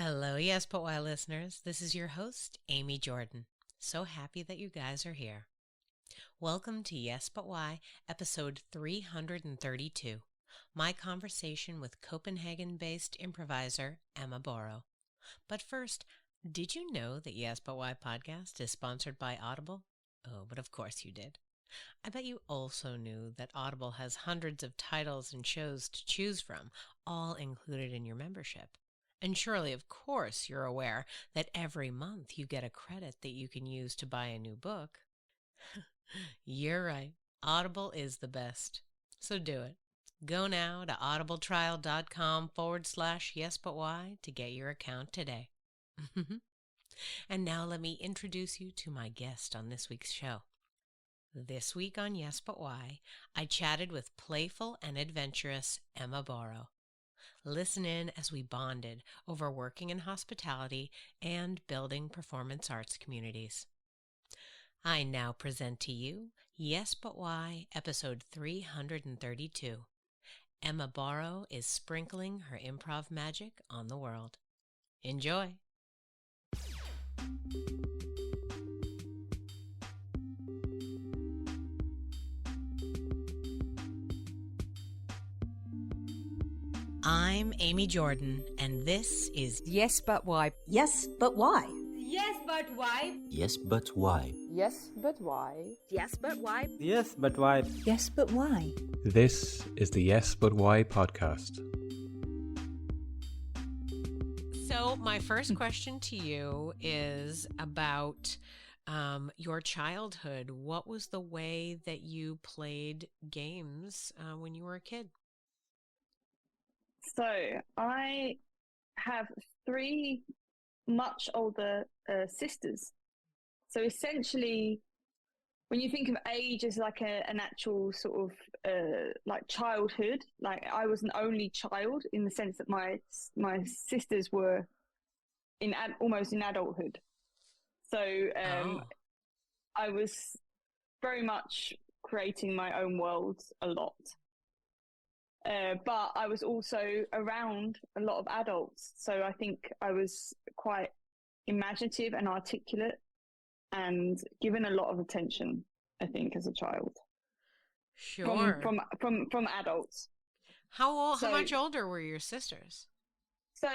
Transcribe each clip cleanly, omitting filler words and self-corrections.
Hello, Yes But Why listeners. This is your host, Amy Jordan. So happy that you guys are here. Welcome to Yes But Why, episode 332, my conversation with Copenhagen-based improviser Emma Borrow. But first, did you know that Yes But Why podcast is sponsored by Audible? Oh, but of course you did. I bet you also knew that Audible has hundreds of titles and shows to choose from, all included in your membership. And surely, of course, you're aware that every month you get a credit that you can use to buy a new book. You're right. Audible is the best. So do it. Go now to audibletrial.com/yesbutwhy to get your account today. And now let me introduce you to my guest on this week's show. This week on Yes But Why, I chatted with playful and adventurous Emma Borrow. Listen in as we bonded over working in hospitality and building performance arts communities. I now present to you Yes But Why, episode 332. Emma Borrow is sprinkling her improv magic on the world. Enjoy! I'm Amy Jordan, and this is Yes, but why? Yes, but why? Yes, but why? Yes, but why? Yes, but why? Yes, but why? Yes, but why? Yes, but why? This is the Yes But Why podcast. So my first question to you is about your childhood. What was the way that you played games when you were a kid? So I have three much older sisters. So essentially, when you think of age as like an actual sort of like childhood, like I was an only child in the sense that my sisters were almost in adulthood. So I was very much creating my own world a lot. But I was also around a lot of adults. So I think I was quite imaginative and articulate and given a lot of attention, I think, as a child. Sure. From adults. How much older were your sisters? So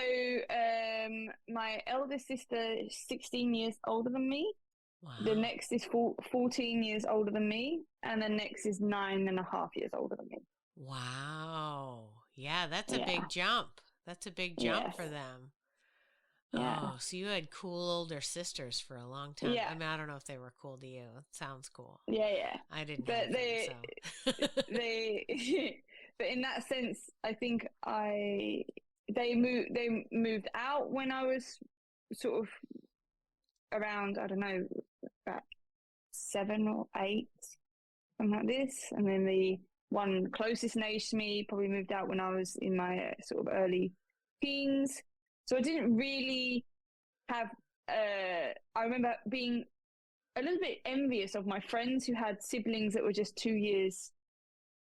my eldest sister is 16 years older than me. Wow. The next is 14 years older than me. And the next is 9.5 years older than me. Wow. Yeah, that's a big jump. That's a big jump for them. Yeah. Oh, so you had cool older sisters for a long time. Yeah. I mean, I don't know if they were cool to you. It somoved cool. Yeah. I didn't But have them, so. But in that sense, I think they moved out when I was sort of around, I don't know, about 7 or 8, something like this. And then the one closest in age to me probably moved out when I was in my sort of early teens. So I didn't really have, I remember being a little bit envious of my friends who had siblings that were just 2 years,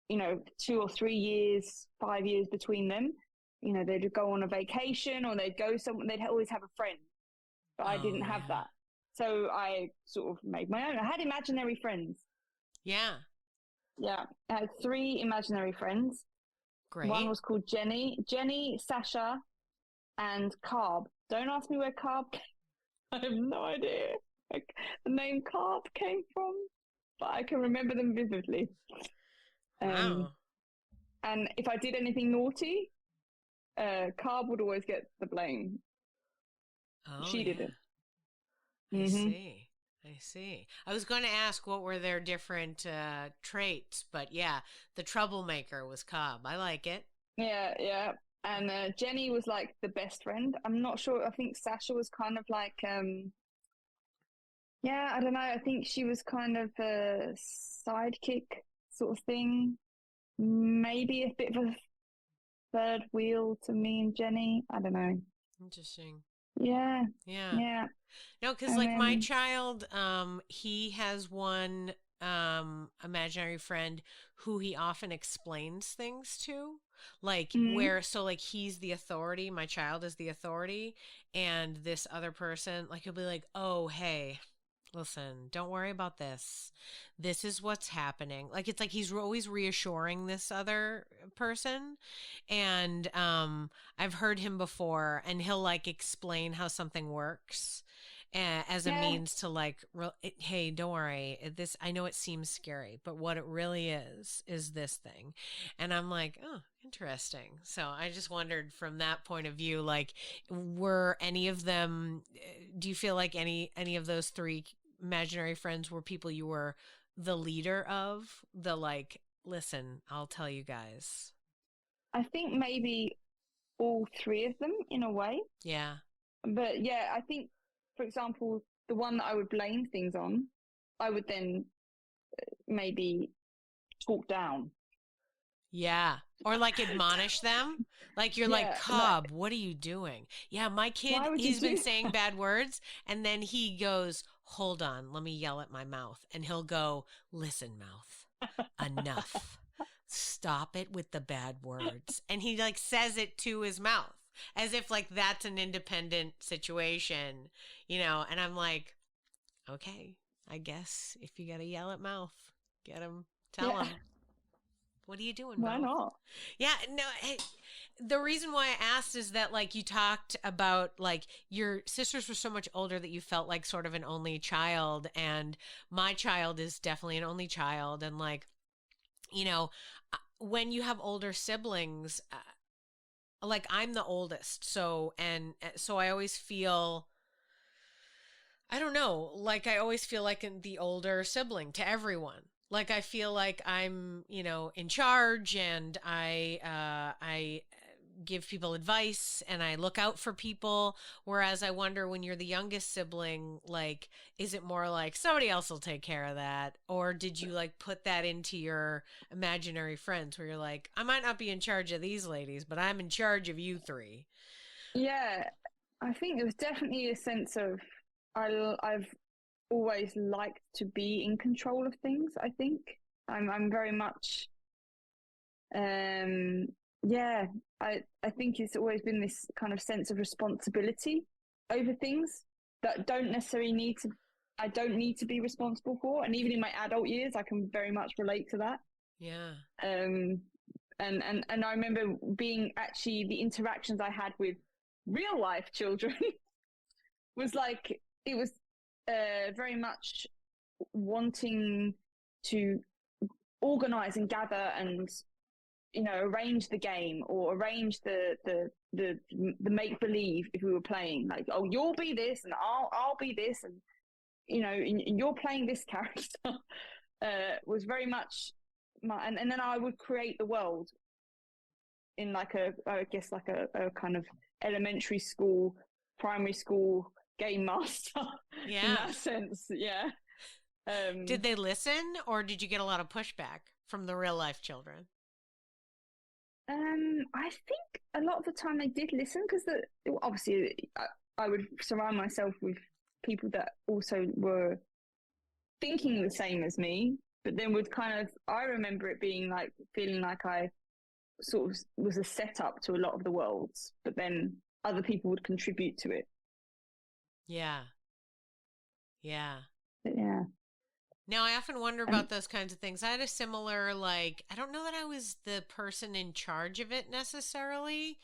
2 or 3 years, 5 years between them. They'd go on a vacation or they'd go somewhere, they'd always have a friend. But I didn't have that. So I sort of made my own. I had imaginary friends. Yeah. Yeah, I had 3 imaginary friends. Great. One was called Jenny, Sasha, and Carb. Don't ask me where Carb came. I have no idea where the name Carb came from, but I can remember them vividly. Wow. And if I did anything naughty, Carb would always get the blame. Oh, she didn't. I see. I was going to ask what were their different traits, but yeah, the troublemaker was Cobb. I like it. Yeah. And Jenny was like the best friend. I'm not sure. I think Sasha was kind of like, I don't know. I think she was kind of a sidekick sort of thing. Maybe a bit of a third wheel to me and Jenny. I don't know. Interesting. Yeah. No, because like my child, he has one imaginary friend who he often explains things to. Like where, so like he's the authority, my child is the authority, and this other person, like he'll be like, oh, hey, listen, don't worry about this. This is what's happening. Like it's like he's always reassuring this other person. And I've heard him before, and he'll like explain how something works as a means to like, hey, don't worry. This, I know it seems scary, but what it really is this thing. And I'm like, oh, interesting. So I just wondered from that point of view, like, were any of them, do you feel like any of those three imaginary friends were people you were the leader of? The like, listen, I'll tell you guys. I think maybe all three of them in a way. Yeah. But yeah, I think, for example, the one that I would blame things on, I would then maybe talk down. Yeah. Or like admonish them. Like you're like, Cobb, what are you doing? Yeah, my kid, he's been saying bad words. And then he goes, hold on, let me yell at my mouth. And he'll go, listen, mouth, enough. Stop it with the bad words. And he like says it to his mouth as if like that's an independent situation, you know? And I'm like, okay, I guess if you got to yell at mouth, get him, tell him. What are you doing, Why not? Yeah, no, the reason why I asked is that, like, you talked about, like, your sisters were so much older that you felt like sort of an only child, and my child is definitely an only child, and, like, you know, when you have older siblings, like, I'm the oldest, so I always feel, I don't know, like, I always feel like the older sibling to everyone. Like, I feel like I'm, you know, in charge, and I give people advice, and I look out for people. Whereas I wonder, when you're the youngest sibling, like, is it more like somebody else will take care of that? Or did you like put that into your imaginary friends where you're like, I might not be in charge of these ladies, but I'm in charge of you three? Yeah, I think it was definitely a sense of, I've always liked to be in control of things. I think I'm very much I think it's always been this kind of sense of responsibility over things that don't necessarily I don't need to be responsible for. And even in my adult years, I can very much relate to that. Yeah. And I remember being actually, the interactions I had with real life children was like, it was very much wanting to organize and gather and, you know, arrange the game or arrange the make believe if we were playing. Like, oh, you'll be this and I'll be this, and, you know, you're playing this character. Was very much and then I would create the world in like I guess like a kind of elementary school, primary school game master. Yeah. In that sense, yeah. Did they listen, or did you get a lot of pushback from the real life children? I think a lot of the time they did listen, because obviously I would surround myself with people that also were thinking the same as me, but then would kind of, I remember it being like, feeling like I sort of was a setup to a lot of the worlds, but then other people would contribute to it. Yeah. Yeah. But yeah. Now, I often wonder about those kinds of things. I had a similar, like, I don't know that I was the person in charge of it necessarily,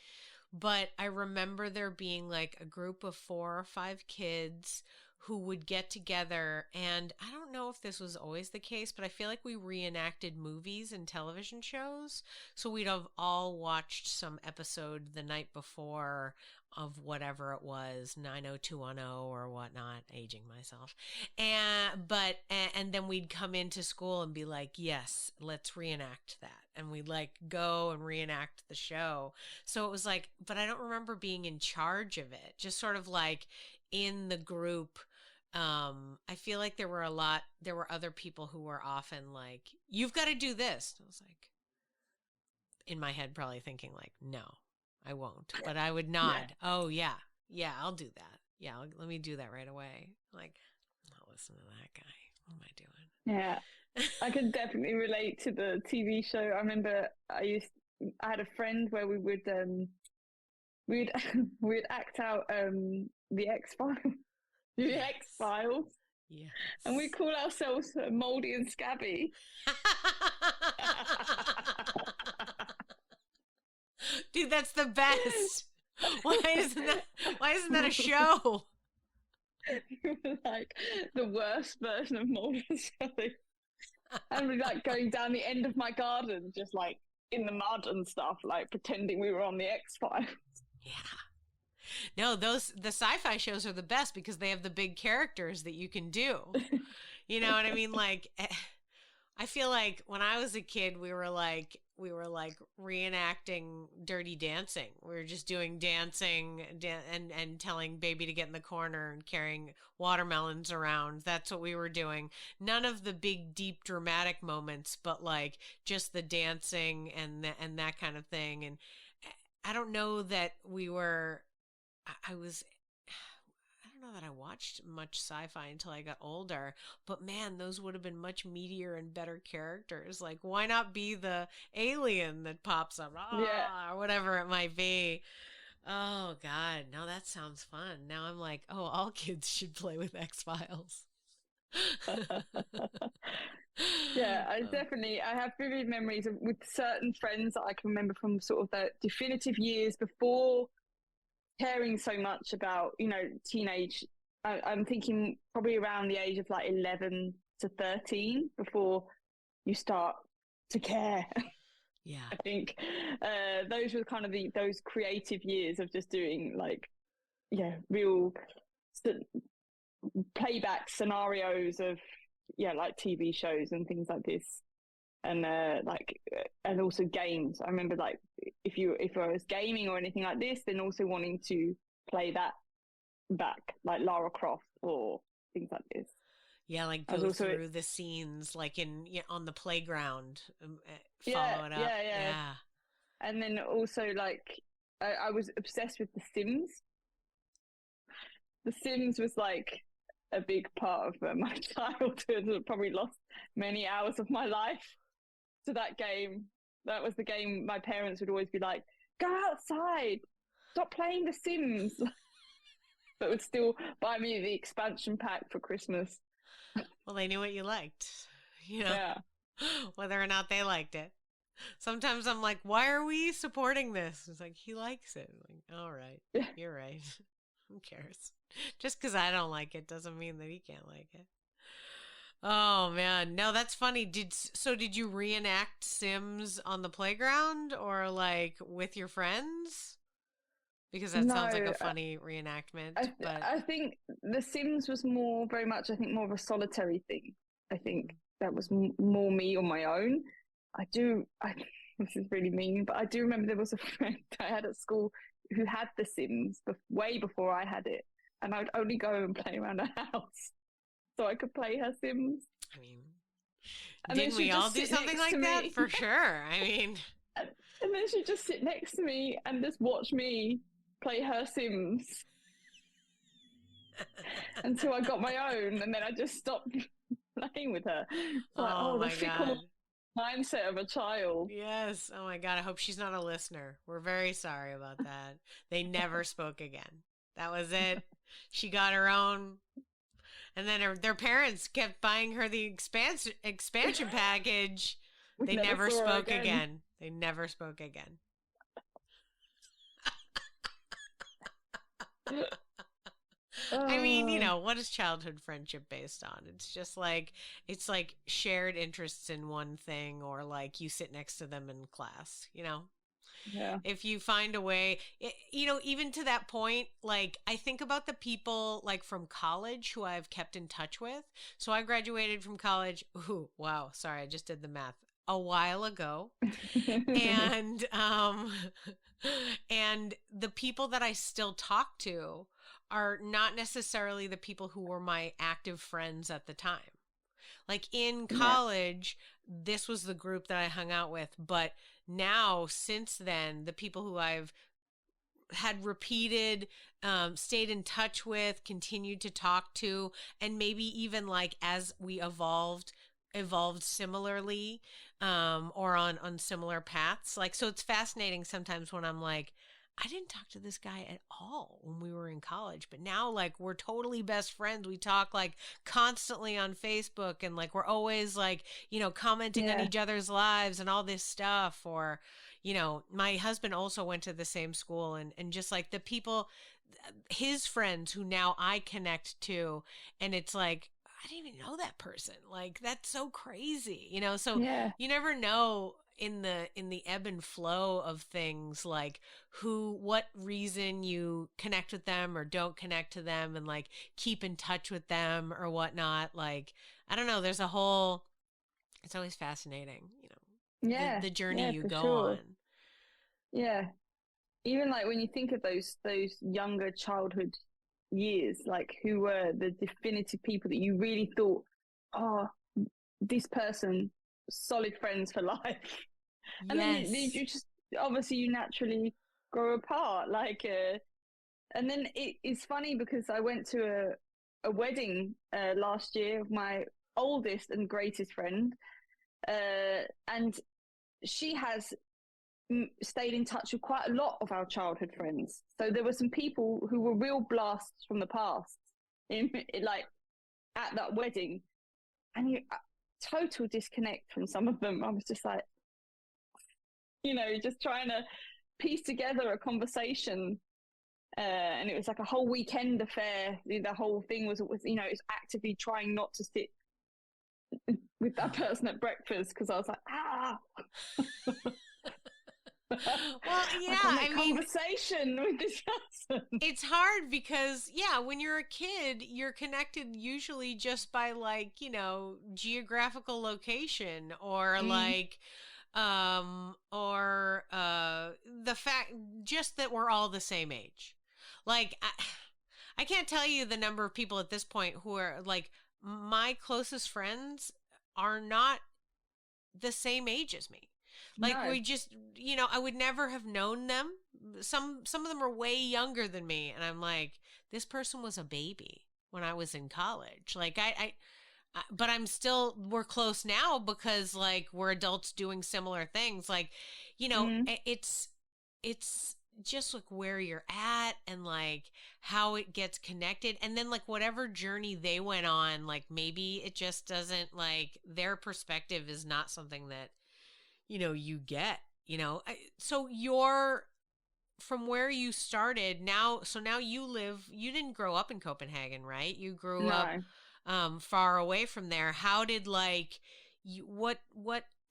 but I remember there being like a group of 4 or 5 kids who would get together, and I don't know if this was always the case, but I feel like we reenacted movies and television shows. So we'd have all watched some episode the night before of whatever it was, 90210 or whatnot, aging myself. And then we'd come into school and be like, yes, let's reenact that. And we'd like go and reenact the show. So it was like, but I don't remember being in charge of it, just sort of like in the group. I feel like there were other people who were often like, you've got to do this. I was like, in my head, probably thinking like, no, I won't, but I would nod. Yeah. Oh yeah. Yeah, I'll do that. Yeah. Let me do that right away. Like, I'm not listening to that guy. What am I doing? Yeah. I can definitely relate to the TV show. I remember I had a friend where we'd we'd act out the X-Files, the X-Files, Yes. and we call ourselves Moldy and Scabby. Dude, that's the best. Why isn't that a show? We were like the worst version of Moldy and Scabby. And we're like going down the end of my garden, just like in the mud and stuff, like pretending we were on the X-Files. Yeah. No, the sci-fi shows are the best because they have the big characters that you can do. You know what I mean? Like, I feel like when I was a kid, we were like reenacting Dirty Dancing. We were just doing dancing and telling baby to get in the corner and carrying watermelons around. That's what we were doing. None of the big, deep, dramatic moments, but like just the dancing and that kind of thing. And I don't know that we were. I don't know that I watched much sci-fi until I got older, but man, those would have been much meatier and better characters. Like, why not be the alien that pops up, or whatever it might be? Oh God, no, that sounds fun. Now I'm like, oh, all kids should play with X-Files. Yeah, I have vivid memories with certain friends that I can remember from sort of the definitive years before caring so much about, teenage. I'm thinking probably around the age of like 11 to 13 before you start to care. Yeah, I think those were kind of those creative years of just doing like, real playback scenarios of like TV shows and things like this. And and also games. I remember like if I was gaming or anything like this, then also wanting to play that back, like Lara Croft or things like this. Yeah, like go through the scenes, like on the playground, follow it up. Yeah. And then also like I was obsessed with The Sims. The Sims was like a big part of my childhood. I probably lost many hours of my life to that game. That was the game my parents would always be like, go outside, stop playing The Sims. But would still buy me the expansion pack for Christmas. Well, they knew what you liked, whether or not they liked it. Sometimes I'm like, why are we supporting this? It's like, he likes it. I'm like, all right, you're right. Who cares? Just because I don't like it doesn't mean that he can't like it. Oh man, no, that's funny. Did you reenact Sims on the playground or like with your friends? Because that sounds like a funny reenactment. I think The Sims was more of a solitary thing. I think that was more me on my own. This is really mean, but I do remember there was a friend I had at school who had The Sims way before I had it. And I would only go and play around her house so I could play her Sims. I mean, didn't we all do something like that? For sure. I mean. And then she'd just sit next to me and just watch me play her Sims until I got my own, and then I just stopped playing with her. The fickle mindset of a child. Yes. Oh my God. I hope she's not a listener. We're very sorry about that. They never spoke again. That was it. She got her own. And then their parents kept buying her the expansion package. They never spoke again. They never spoke again. I mean, what is childhood friendship based on? It's just like, it's like shared interests in one thing, or like you sit next to them in class, Yeah. If you find a way, even to that point, like I think about the people like from college who I've kept in touch with. So I graduated from college. Ooh, wow. Sorry. I just did the math a while ago. And, and the people that I still talk to are not necessarily the people who were my active friends at the time. Like in college, this was the group that I hung out with. But now, since then, the people who I've had repeated, stayed in touch with, continued to talk to, and maybe even like as we evolved, evolved similarly, or on similar paths. Like, so it's fascinating sometimes when I'm like, I didn't talk to this guy at all when we were in college, but now like we're totally best friends. We talk like constantly on Facebook, and like we're always like, commenting on each other's lives and all this stuff. Or, my husband also went to the same school, and just like the people, his friends who now I connect to, and it's like, I didn't even know that person. Like, that's so crazy, so you never know in the ebb and flow of things, like what reason you connect with them or don't connect to them, and like keep in touch with them or whatnot. Like, I don't know, there's a whole, it's always fascinating, the journey you go on. Yeah. Even like when you think of those younger childhood years, like who were the definitive people that you really thought, oh, this person, solid friends for life. And then you just, obviously you naturally grow apart. Like, and then it's funny because I went to a wedding last year of my oldest and greatest friend, and she has stayed in touch with quite a lot of our childhood friends. So there were some people who were real blasts from the past like at that wedding, and total disconnect from some of them. I was just like, just trying to piece together a conversation, and it was like a whole weekend affair. The whole thing was it's actively trying not to sit with that person at breakfast, because I was like, Well, yeah, I mean, conversation with this person. It's hard because, when you're a kid, you're connected usually just by like, geographical location, or like, or the fact just that we're all the same age. Like, I can't tell you the number of people at this point who are like, my closest friends are not the same age as me. Like, we just, I would never have known them. Some of them are way younger than me, and I'm like, this person was a baby when I was in college. Like, but we're close now because like we're adults doing similar things. Like, it's just like where you're at and like how it gets connected, and then like whatever journey they went on, like maybe it just doesn't, like their perspective is not something that you get, so you're from where you started now. So now you didn't grow up in Copenhagen, right? You grew up far away from there. How did like what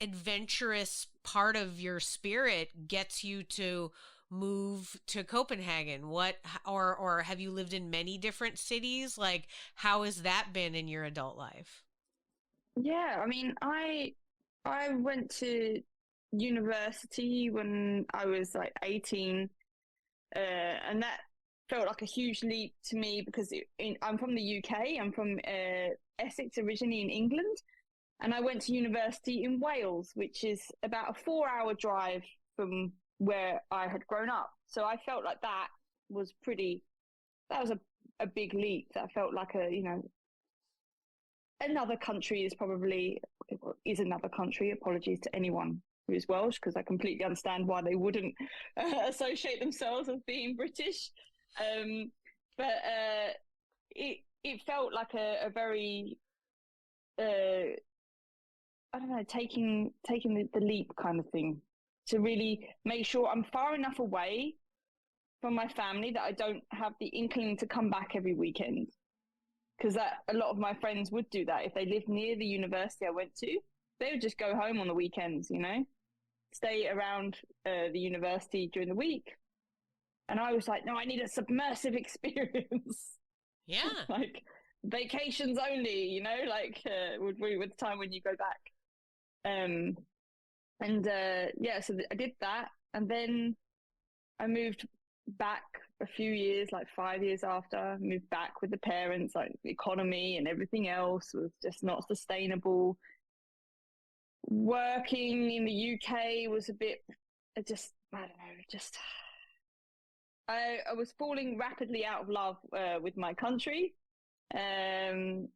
adventurous part of your spirit gets you to move to Copenhagen? Or have you lived in many different cities? Like, how has that been in your adult life? Yeah, I mean, I went to university when I was like 18, and that felt like a huge leap to me because I'm from the UK. I'm from Essex, originally in England, and I went to university in Wales, which is about a 4-hour drive from where I had grown up. So I felt like that was a big leap. That felt like another country is another country. Apologies to anyone who is Welsh, because I completely understand why they wouldn't associate themselves as being British. But it felt like a very, I don't know, taking the leap kind of thing, to really make sure I'm far enough away from my family that I don't have the inkling to come back every weekend. Because a lot of my friends would do that. If they lived near the university I went to, they would just go home on the weekends, stay around the university during the week. And I was like, no, I need a submersive experience. Yeah. Like vacations only, with the time when you go back. So I did that. And then I moved back a few years, like 5 years after, moved back with the parents. Like the economy and everything else was just not sustainable. Working in the UK was a bit, I was falling rapidly out of love with my country. And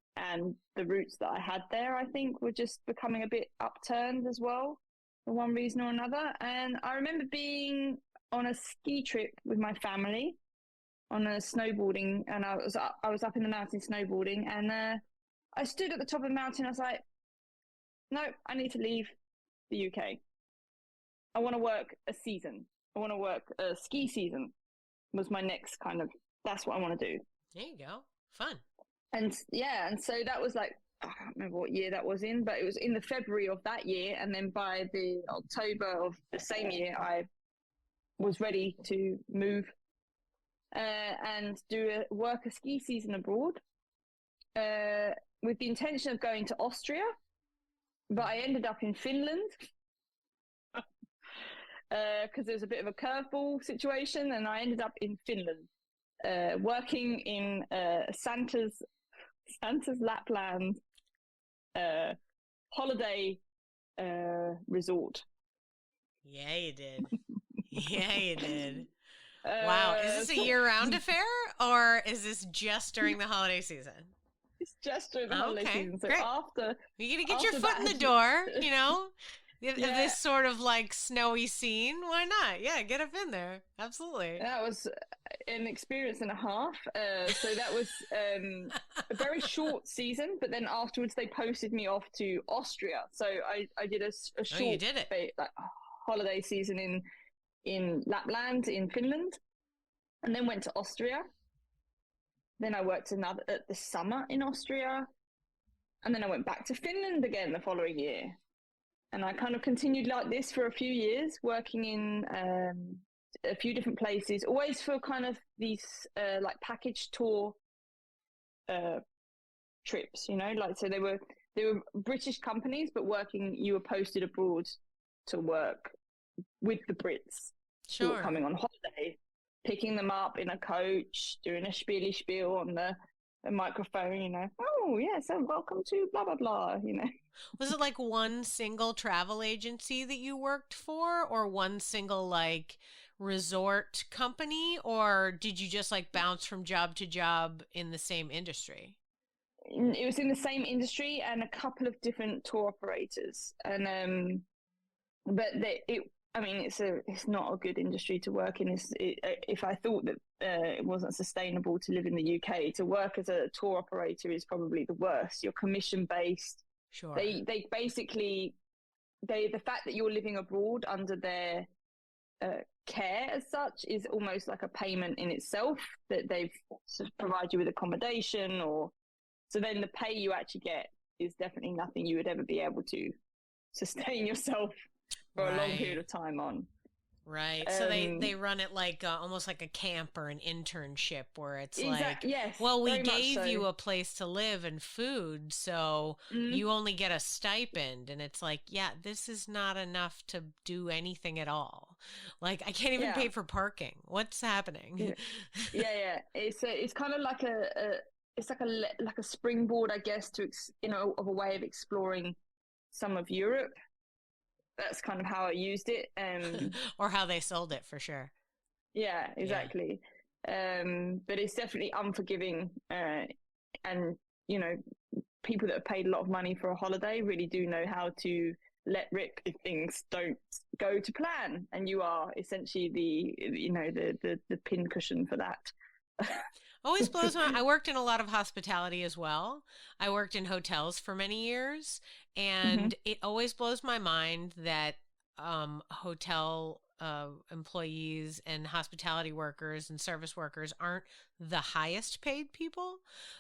the roots that I had there, I think, were just becoming a bit upturned as well, for one reason or another. And I remember being on a ski trip with my family on a snowboarding, and I was up in the mountain snowboarding, and I stood at the top of the mountain. I was like, no, I need to leave the UK. I want to work a season. I want to work a ski season. Was my next kind of, that's what I want to do. There you go. Fun. And yeah, and so that was like, I can't remember what year that was in, but it was in the February of that year. And then by the October of the same year, I was ready to move and work a ski season abroad with the intention of going to Austria. But I ended up in Finland because there was a bit of a curveball situation, and I ended up in Finland working in Santa's Lapland holiday resort. Yeah, you did. Yeah, you did. Wow. Is this a year-round affair, or is this just during the holiday season? It's just during the holiday season. So great. After you're gonna get your foot in the door, you know. This sort of like snowy scene. Why not? Yeah, get up in there. Absolutely. That was an experience and a half. So that was a very short season, but then afterwards they posted me off to Austria. So I did a short you did it. like holiday season in Lapland in Finland, and then went to Austria. Then I worked the summer in Austria, and then I went back to Finland again the following year. And I kind of continued like this for a few years, working in a few different places, always for kind of these like package tour trips, you know, like, so they were British companies, but you were posted abroad to work with the Brits who were coming on holiday, picking them up in a coach, doing a spiel on the microphone, you know, oh yes, and welcome to blah blah blah, you know. Was it like one single travel agency that you worked for, or one single like resort company, or did you just like bounce from job to job in the same industry? It was in the same industry and a couple of different tour operators, and but it's not a good industry to work in. If I thought that it wasn't sustainable to live in the UK, to work as a tour operator is probably the worst. You're commission based. Sure. They basically, the fact that you're living abroad under their care as such is almost like a payment in itself, that they've sort of provide you with accommodation, or so then the pay you actually get is definitely nothing you would ever be able to sustain yourself for a long period of time on. Right. So they run it like almost like a camp or an internship, where it's like, yes, well, we gave you a place to live and food, so you only get a stipend. And it's like, yeah, this is not enough to do anything at all. Like, I can't even pay for parking. What's happening? Yeah. It's kind of like a springboard, I guess, to of a way of exploring some of Europe. That's kind of how I used it. Or how they sold it, for sure. Yeah, exactly. Yeah. But it's definitely unforgiving. And, you know, people that have paid a lot of money for a holiday really do know how to let rip if things don't go to plan. And you are essentially the pincushion for that. Always blows my mind. I worked in a lot of hospitality as well. I worked in hotels for many years, and it always blows my mind that hotel employees and hospitality workers and service workers aren't the highest paid people,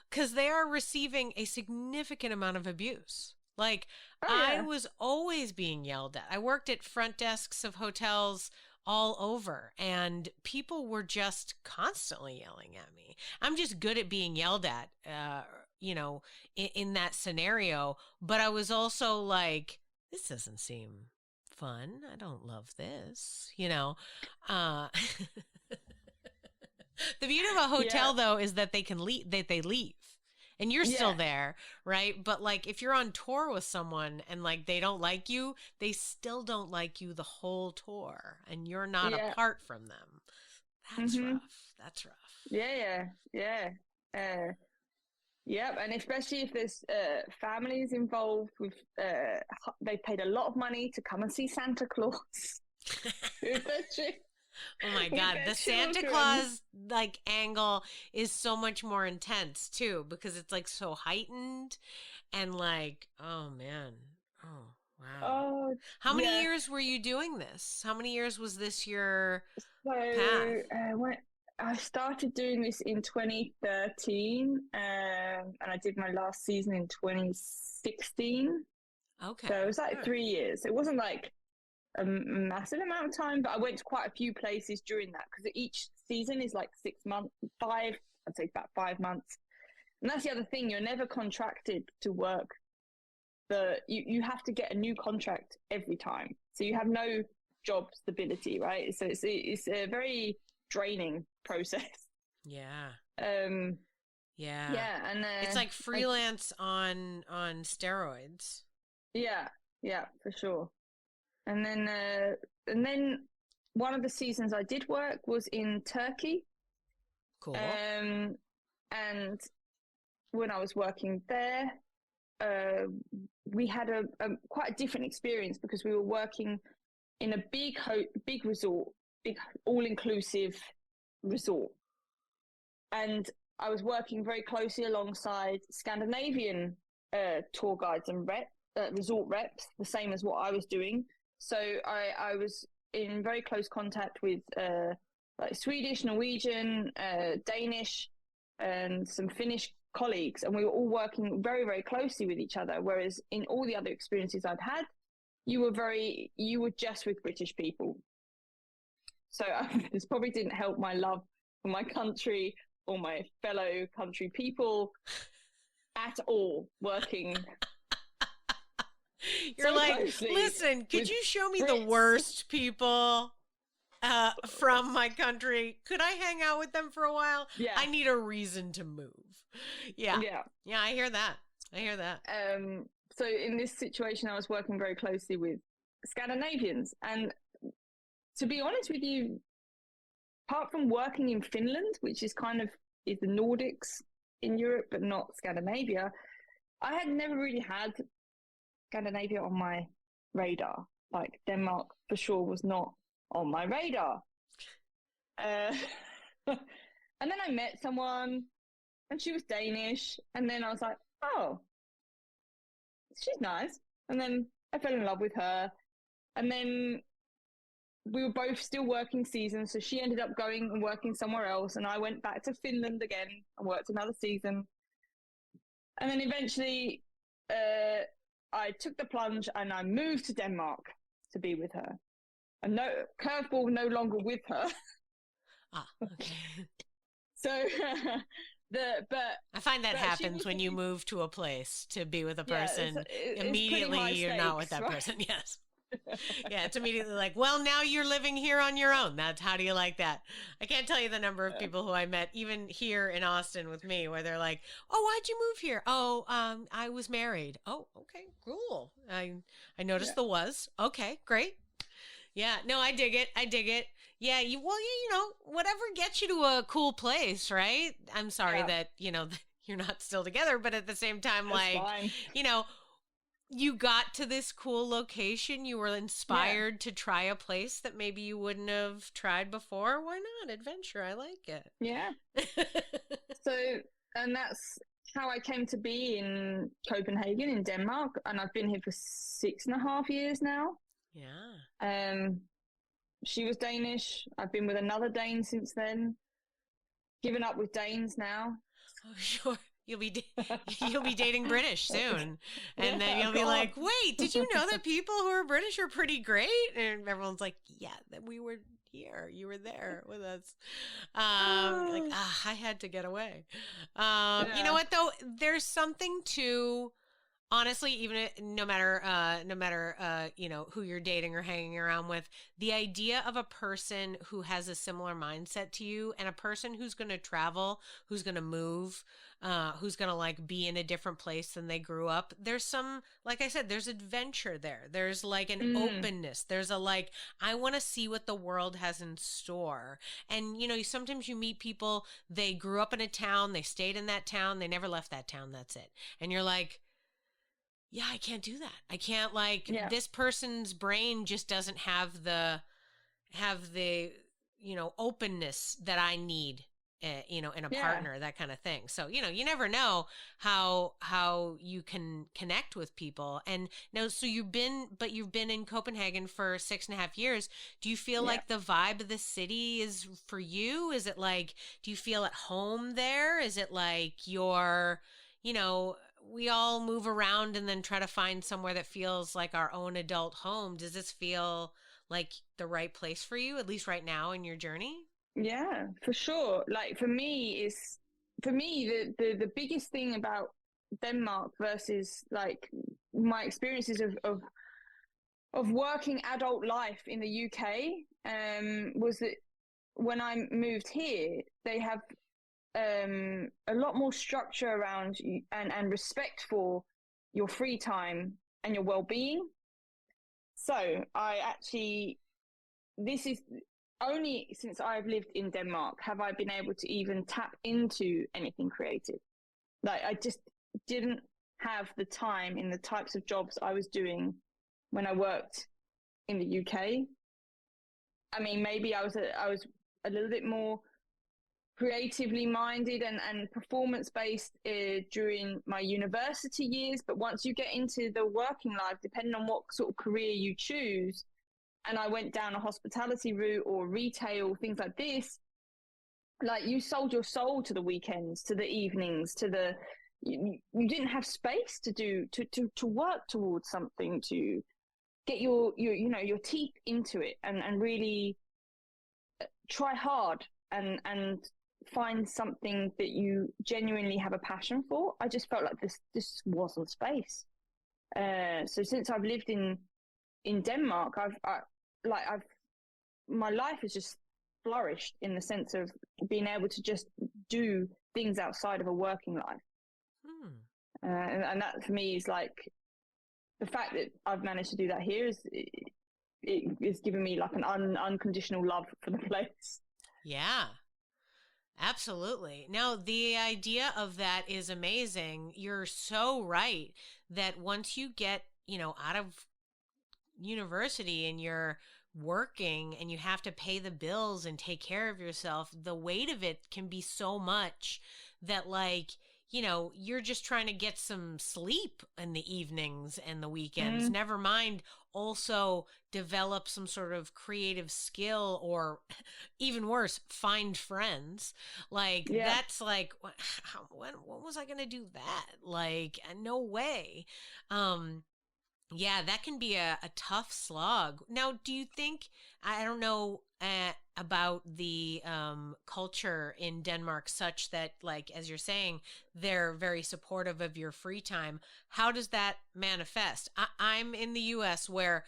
because they are receiving a significant amount of abuse. Like, I was always being yelled at. I worked at front desks of hotels all over, and people were just constantly yelling at me. I'm just good at being yelled at, in that scenario. But I was also like, this doesn't seem fun. I don't love this, you know. The beauty of a hotel, though, is that they can leave. They leave. And you're still there, right? But like, if you're on tour with someone and like they don't like you, they still don't like you the whole tour, and you're not apart from them. That's rough. That's rough. Yeah. Yep, and especially if there's families involved with, they paid a lot of money to come and see Santa Claus. Oh my God, the Santa Claus like angle is so much more intense too, because it's like so heightened and like, oh man, oh wow. Oh, how many years were you doing this? How many years was this your path? When I started doing this in 2013, and I did my last season in 2016. Okay, so it was like 3 years. It wasn't like a massive amount of time, but I went to quite a few places during that because each season is like 6 months, I'd say about 5 months. And that's the other thing, you're never contracted to work. You have to get a new contract every time. So you have no job stability, right? So it's a very draining process. Yeah. And it's like freelance on steroids. Yeah, for sure. And then one of the seasons I did work was in Turkey. Cool. And when I was working there, we had a quite a different experience because we were working in a big resort, big all-inclusive resort. And I was working very closely alongside Scandinavian tour guides and resort reps, the same as what I was doing. So I was in very close contact with like Swedish, Norwegian, Danish, and some Finnish colleagues, and we were all working very, very closely with each other. Whereas in all the other experiences I'd had, you were just with British people. So this probably didn't help my love for my country or my fellow country people at all, working. You're so like, listen, could you show me the worst people from my country? Could I hang out with them for a while? Yeah. I need a reason to move. Yeah, I hear that. So in this situation, I was working very closely with Scandinavians. And to be honest with you, apart from working in Finland, which is the Nordics in Europe, but not Scandinavia, I had never really had Scandinavia on my radar. Like Denmark for sure was not on my radar. And then I met someone and she was Danish, and then I was like, oh, she's nice. And then I fell in love with her, and then we were both still working seasons, so she ended up going and working somewhere else, and I went back to Finland again and worked another season. And then eventually I took the plunge and I moved to Denmark to be with her. And no curveball, no longer with her. Okay. So I find that happens when you move to a place to be with a person. Immediately you're not with that person. Yes. Yeah, it's immediately like, well, now you're living here on your own. How do you like that? I can't tell you the number of people who I met, even here in Austin with me, where they're like, oh, why'd you move here? Oh, I was married. Oh, okay, cool. I noticed the was. Okay, great. Yeah, no, I dig it. Yeah, whatever gets you to a cool place, right? I'm sorry that, you're not still together, but at the same time, that's fine. You got to this cool location. You were inspired to try a place that maybe you wouldn't have tried before. Why not? Adventure. I like it. Yeah. And that's how I came to be in Copenhagen in Denmark. And I've been here for 6.5 years now. Yeah. She was Danish. I've been with another Dane since then. Given up with Danes now. Oh, sure. You'll be dating British soon. And then you'll be like, wait, did you know that people who are British are pretty great? And everyone's like, yeah, that we were here. You were there with us. I had to get away. You know what, though? There's something to honestly, even no matter you know, who you're dating or hanging around with, the idea of a person who has a similar mindset to you and a person who's going to travel, who's going to move, who's going to like be in a different place than they grew up. There's some, like I said, there's adventure there. There's like an openness. There's a like, I want to see what the world has in store. And, you know, sometimes you meet people, they grew up in a town, they stayed in that town, they never left that town. That's it. And you're like, yeah, I can't do that. I can't like this person's brain just doesn't have the, you know, openness that I need, you know, in a partner, that kind of thing. So, you know, you never know how you can connect with people. And now, so you've been in Copenhagen for 6.5 years. Do you feel like the vibe of the city is for you? Is it like, do you feel at home there? Is it like you're, you know, we all move around and then try to find somewhere that feels like our own adult home. Does this feel like the right place for you, at least right now in your journey? Yeah, for sure. Like for me, the biggest thing about Denmark versus like my experiences of working adult life in the UK was that when I moved here, they have a lot more structure around and respect for your free time and your well-being. So this is only since I've lived in Denmark have I been able to even tap into anything creative. Like I just didn't have the time in the types of jobs I was doing when I worked in the UK. I mean, maybe I was a little bit more creatively minded and performance based during my university years, but once you get into the working life, depending on what sort of career you choose, and I went down a hospitality route or retail, things like this, like you sold your soul to the weekends, to the evenings, you didn't have space to work towards something, to get your you know, your teeth into it and really try hard and find something that you genuinely have a passion for. I just felt like this wasn't space. So since I've lived in Denmark, my life has just flourished in the sense of being able to just do things outside of a working life. And that for me is like the fact that I've managed to do that here is giving me like an unconditional love for the place. Yeah, absolutely. Now, the idea of that is amazing. You're so right that once you get, you know, out of university and you're working and you have to pay the bills and take care of yourself, the weight of it can be so much that, like, you know, you're just trying to get some sleep in the evenings and the weekends. Never mind also develop some sort of creative skill, or even worse, find friends. Like, that's like, when was I going to do that? Like, no way. Yeah, that can be a tough slog. Now, do you think, I don't know about the culture in Denmark such that, like, as you're saying, they're very supportive of your free time. How does that manifest? I'm in the U.S. where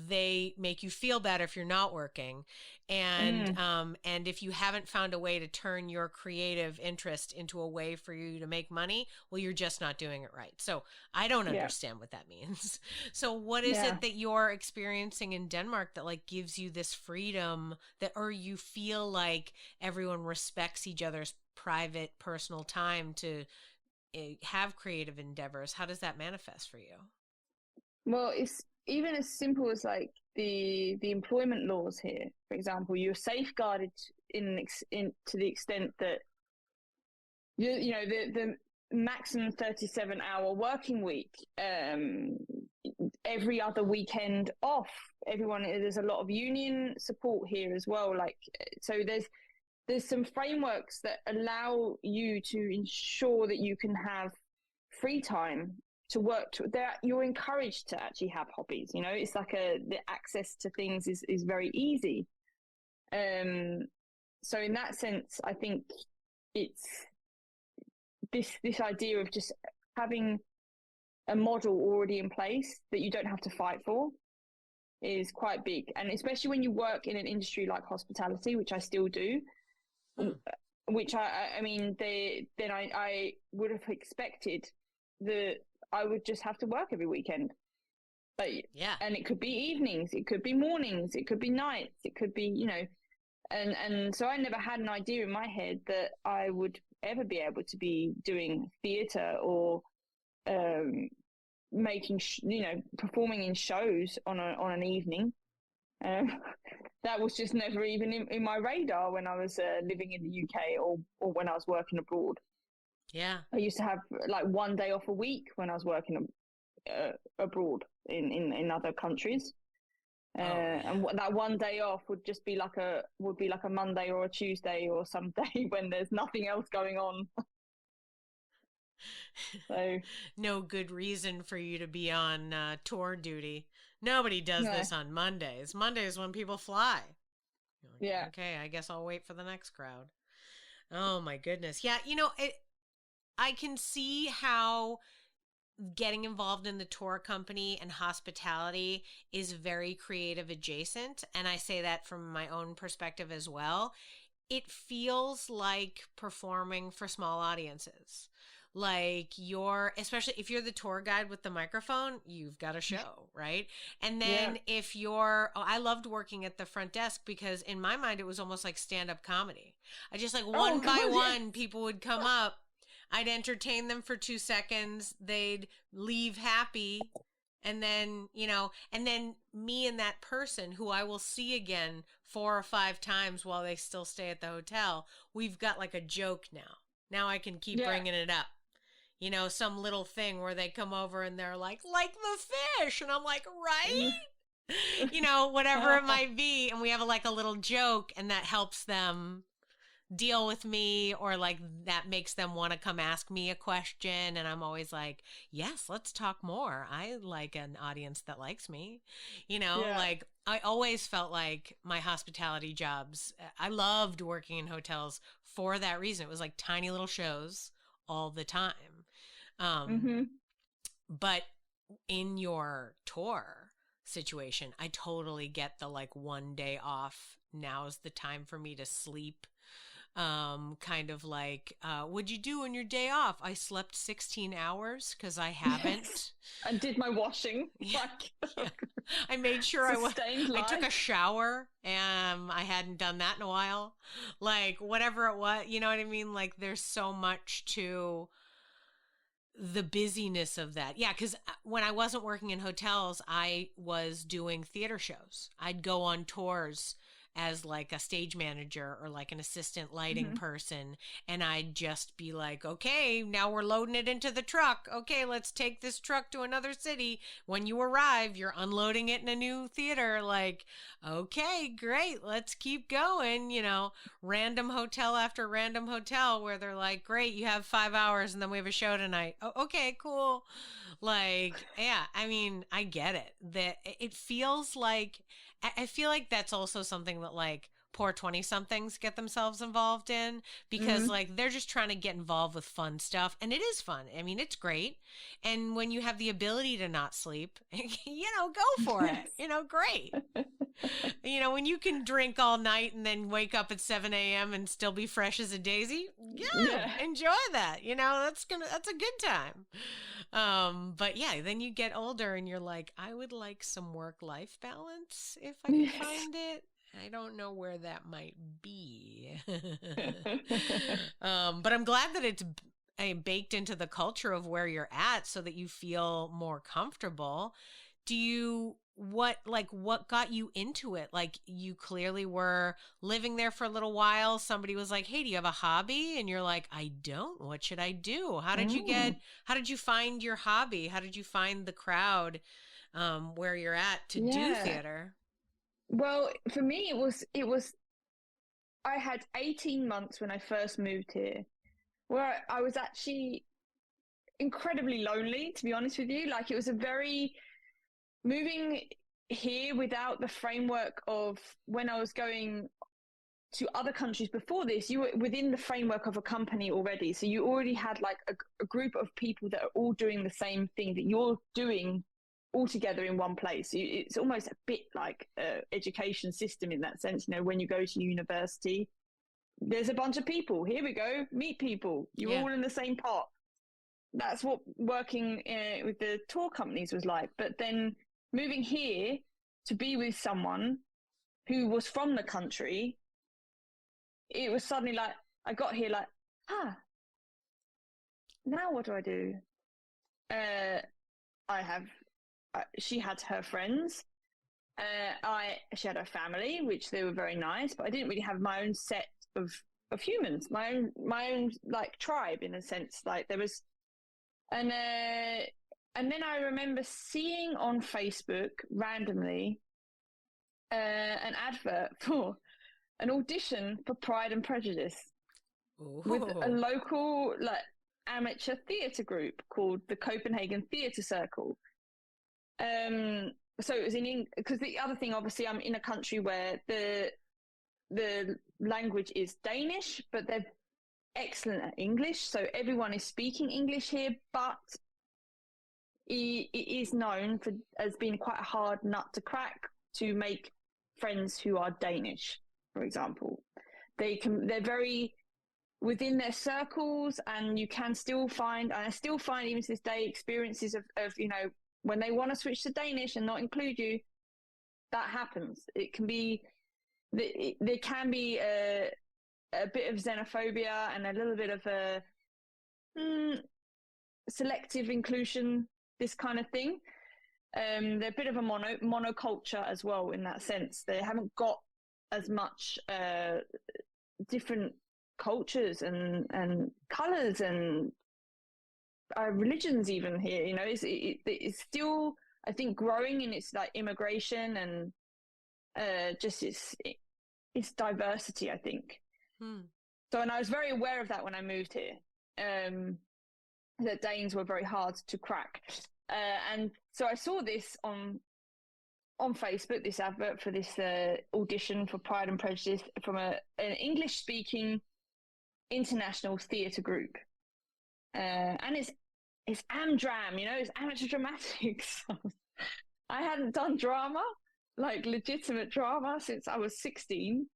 they make you feel bad if you're not working. And if you haven't found a way to turn your creative interest into a way for you to make money, well, you're just not doing it right. So I don't understand what that means. So what is it that you're experiencing in Denmark that like gives you this freedom, that, or you feel like everyone respects each other's private personal time to have creative endeavors? How does that manifest for you? Well, it's even as simple as like the employment laws here. For example, you're safeguarded to the extent that you know the maximum 37-hour working week, every other weekend off. There's a lot of union support here as well. Like, so there's some frameworks that allow you to ensure that you can have free time to work. You're encouraged to actually have hobbies. You know, it's like the access to things is very easy. So in that sense, I think it's this idea of just having a model already in place that you don't have to fight for is quite big. And especially when you work in an industry like hospitality, which I still do, which I mean, I would have expected that I would just have to work every weekend. But yeah, and it could be evenings, it could be mornings, it could be nights, it could be, you know, and so I never had an idea in my head that I would ever be able to be doing theatre or making, performing in shows on an evening. That was just never even in my radar when I was living in the UK or when I was working abroad. Yeah. I used to have like one day off a week when I was working abroad in other countries. And that one day off would just be like a Monday or a Tuesday or some day when there's nothing else going on. So no good reason for you to be on tour duty. Nobody does this on Mondays. Mondays when people fly. You're like, yeah. Okay, I guess I'll wait for the next crowd. Oh my goodness. Yeah, I can see how getting involved in the tour company and hospitality is very creative adjacent. And I say that from my own perspective as well. It feels like performing for small audiences. Like especially if you're the tour guide with the microphone, you've got a show, right? And then if I loved working at the front desk because in my mind, it was almost like stand-up comedy. I just one by one, people would come up. I'd entertain them for 2 seconds. They'd leave happy. And then, and then me and that person who I will see again 4 or 5 times while they still stay at the hotel, we've got like a joke now. Now I can keep bringing it up. Some little thing where they come over and they're like the fish. And I'm like, right? Whatever it might be. And we have a little joke and that helps them deal with me, or that makes them want to come ask me a question. And I'm always like, yes, let's talk more. I like an audience that likes me, I always felt like my hospitality jobs, I loved working in hotels for that reason. It was like tiny little shows all the time. But in your tour situation, I totally get the one day off. Now's the time for me to sleep. Kind of what'd you do on your day off? I slept 16 hours because I haven't. Yes. And did my washing. Yeah. I made sure I took a shower and I hadn't done that in a while. Whatever it was, you know what I mean? There's so much to the busyness of that. Yeah, because when I wasn't working in hotels, I was doing theater shows. I'd go on tours as a stage manager or an assistant lighting person. And I'd just be like, okay, now we're loading it into the truck. Okay, let's take this truck to another city. When you arrive, you're unloading it in a new theater. Okay, great. Let's keep going. Random hotel after random hotel where they're like, great, you have 5 hours and then we have a show tonight. Oh, okay, cool. Yeah, I mean, I get it. That it feels I feel like that's also something that poor 20-somethings get themselves involved in because they're just trying to get involved with fun stuff. And it is fun. I mean, it's great. And when you have the ability to not sleep, go for it, great. When you can drink all night and then wake up at 7 a.m. and still be fresh as a daisy, enjoy that. That's a good time. But yeah, then you get older and you're like, I would like some work-life balance if I could find it. I don't know where that might be. But I'm glad that it's baked into the culture of where you're at so that you feel more comfortable. What got you into it? You clearly were living there for a little while. Somebody was like, hey, do you have a hobby? And you're like, I don't. What should I do? How did you find your hobby? How did you find the crowd where you're at to do theater? Well, for me, it was, I had 18 months when I first moved here where I was actually incredibly lonely, to be honest with you. It was moving here without the framework of when I was going to other countries before this, you were within the framework of a company already. So you already had like a group of people that are all doing the same thing that you're doing all together in one place. It's almost a bit like an education system in that sense. You know, when you go to university, there's a bunch of people. Here we go, meet people. You're all in the same pot. That's what working with the tour companies was like. But then moving here to be with someone who was from the country, it was suddenly like, I got here like, now what do I do? She had her friends. She had her family, which they were very nice, but I didn't really have my own set of humans, my own like tribe in a sense. Like there was, and then I remember seeing on Facebook randomly an advert for an audition for Pride and Prejudice with a local like amateur theatre group called the Copenhagen Theatre Circle. So it was because the other thing, obviously, I'm in a country where the language is Danish, but they're excellent at English. So everyone is speaking English here, but it is known as being quite a hard nut to crack to make friends who are Danish, for example. They're very within their circles, and you can still find, and I still find even to this day, experiences of you know, when they want to switch to Danish and not include you, that happens. It can be, there can be a bit of xenophobia and a little bit of a selective inclusion, this kind of thing. They're a bit of a monoculture as well in that sense. They haven't got as much different cultures and colours and religions even here. You know, it's still, I think, growing in its like immigration and just its diversity, I think. So, and I was very aware of that when I moved here, that Danes were very hard to crack. And so I saw this on Facebook, this advert for this audition for Pride and Prejudice from an English-speaking international theatre group. And it's Amdram, you know, it's amateur dramatics. I hadn't done drama, like legitimate drama, since I was 16.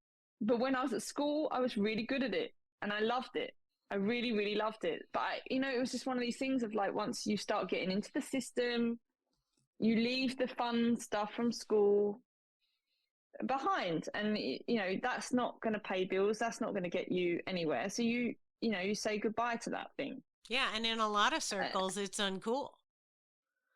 But when I was at school, I was really good at it and I loved it. I really, really loved it. But, you know, it was just one of these things of like, once you start getting into the system, you leave the fun stuff from school behind. And, you know, that's not going to pay bills. That's not going to get you anywhere. So you say goodbye to that thing. Yeah. And in a lot of circles, it's uncool.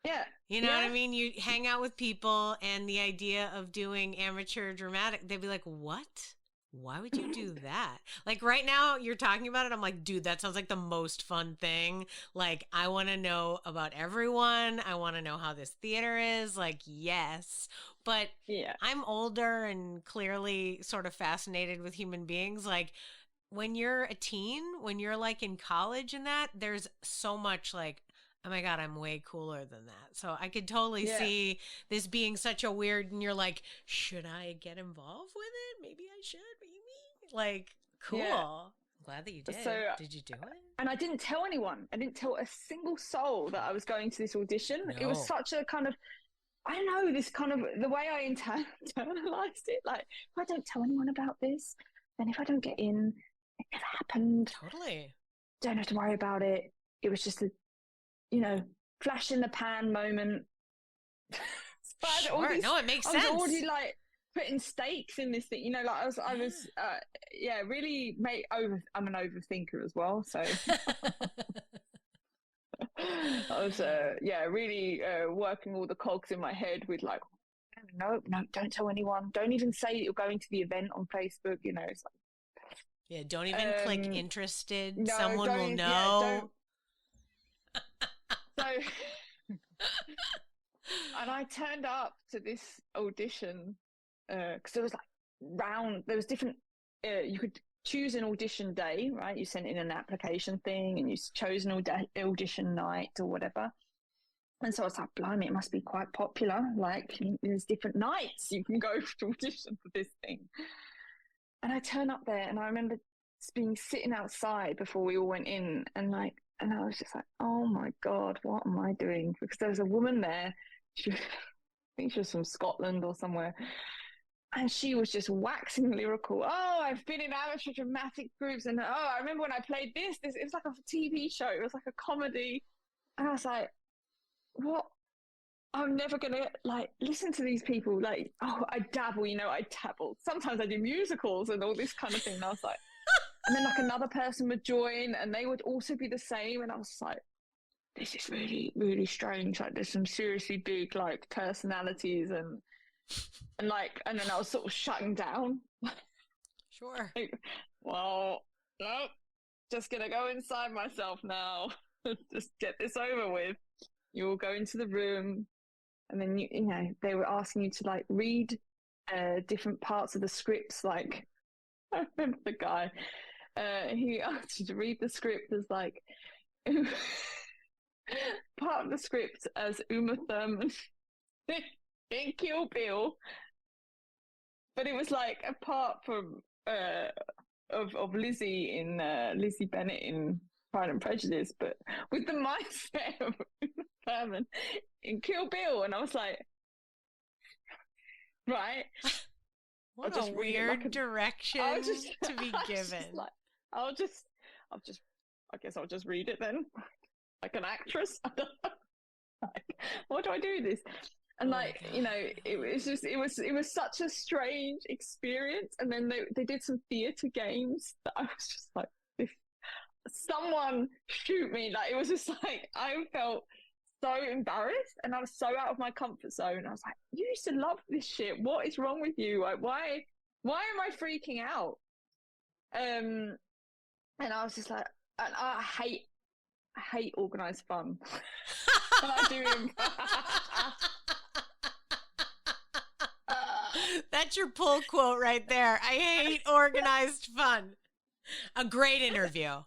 Yeah. You know what I mean? You hang out with people and the idea of doing amateur dramatic, they'd be like, what? Why would you do that? Like right now you're talking about it. I'm like, dude, that sounds like the most fun thing. Like, I want to know about everyone. I want to know how this theater is. Like, yes. But I'm older and clearly sort of fascinated with human beings. Like when you're a teen, when you're like in college and that, there's so much like, oh my God, I'm way cooler than that. So I could totally see this being such a weird, and you're like, should I get involved with it? Maybe I should, maybe. Like, cool. Yeah. I'm glad that you did. So, did you do it? And I didn't tell anyone. I didn't tell a single soul that I was going to this audition. No. It was such a kind of, I don't know, this kind of, the way I internalized it, like, if I don't tell anyone about this, then if I don't get in, it never happened. Totally. Don't have to worry about it. It was just a, you know, flash in the pan moment. Sure. No, it makes sense. I was already like putting stakes in this thing, you know, like I was really I'm an overthinker as well. So I was, really working all the cogs in my head with like, no, don't tell anyone. Don't even say that you're going to the event on Facebook, you know. It's like, don't even click interested. No, someone will know. So, and I turned up to this audition because there was like there was different, you could choose an audition day, right? You sent in an application thing and you chose an audition night or whatever. And so I was like, blimey, it must be quite popular. Like there's different nights you can go to audition for this thing. And I turn up there, and I remember being sitting outside before we all went in, and I was just like, oh my God, what am I doing? Because there was a woman there. I think she was from Scotland or somewhere. And she was just waxing lyrical. Oh, I've been in amateur dramatic groups. And I remember when I played this, it was like a TV show. It was like a comedy. And I was like, what? I'm never going to listen to these people. I dabble, I dabble. Sometimes I do musicals and all this kind of thing. And I was like, and then another person would join and they would also be the same. And I was like, this is really, really strange. There's some seriously big personalities and then I was sort of shutting down. Sure. Well, no, just going to go inside myself now. Just get this over with. You all go into the room. And then, they were asking you to read different parts of the scripts. I remember the guy, he asked you to read the script as part of the script as Uma Thurman in Kill Bill. But it was apart from of Lizzie in Lizzie Bennet in Pride and Prejudice, but with the mindset of Uma Thurman in Kill Bill. And I was like, right. What a weird direction to be given. I guess I'll just read it then. Like an actress. What do I do this? And it was such a strange experience. And then they did some theatre games that I was just like, someone shoot me. It was just I felt so embarrassed and I was so out of my comfort zone. I was like, you used to love this shit. What is wrong with you? Why am I freaking out? And I was just like, and I hate organized fun. And I do. That's your pull quote right there. I hate organized fun. A great interview.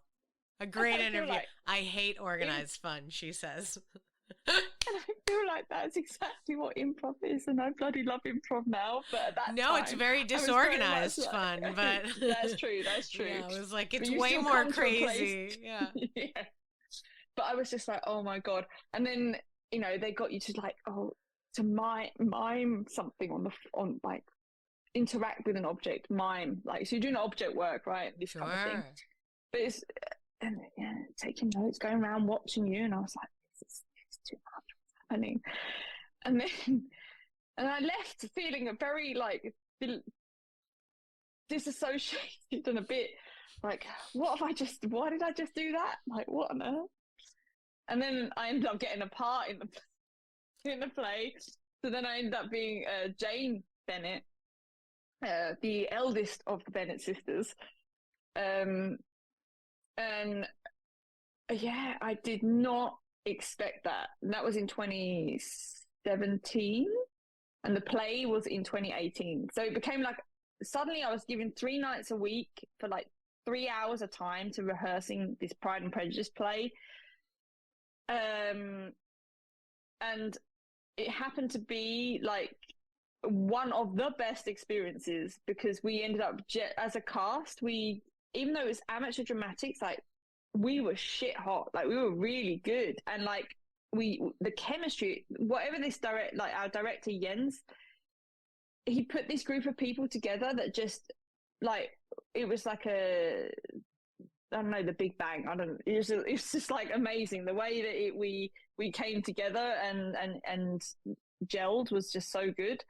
A great interview. I hate organized fun, she says. And I feel like that's exactly what improv is, and I bloody love improv now. But at that time, it's very disorganized fun. But that's true. Yeah, it was it's way more crazy. Yeah. Yeah. But I was just like, oh my God. And then they got you to mime something on interact with an object, mime. So you're doing object work, right? This kind of thing. But it's taking notes, going around watching you, and I was like, this is too much. What's happening? And then, I left feeling a very disassociated and a bit why did I just do that? What on earth? And then I ended up getting a part in the play. So then I ended up being Jane Bennett, the eldest of the Bennett sisters. And I did not expect that. And that was in 2017, and the play was in 2018. So it became suddenly I was given 3 nights a week for 3 hours of time to rehearsing this Pride and Prejudice play. And it happened to be one of the best experiences, because we ended up as a cast, even though it was amateur dramatics, we were shit hot. We were really good. And the chemistry, whatever this our director Jens, he put this group of people together that just it was I don't know, the Big Bang. I don't. It's just amazing the way that we came together and gelled was just so good.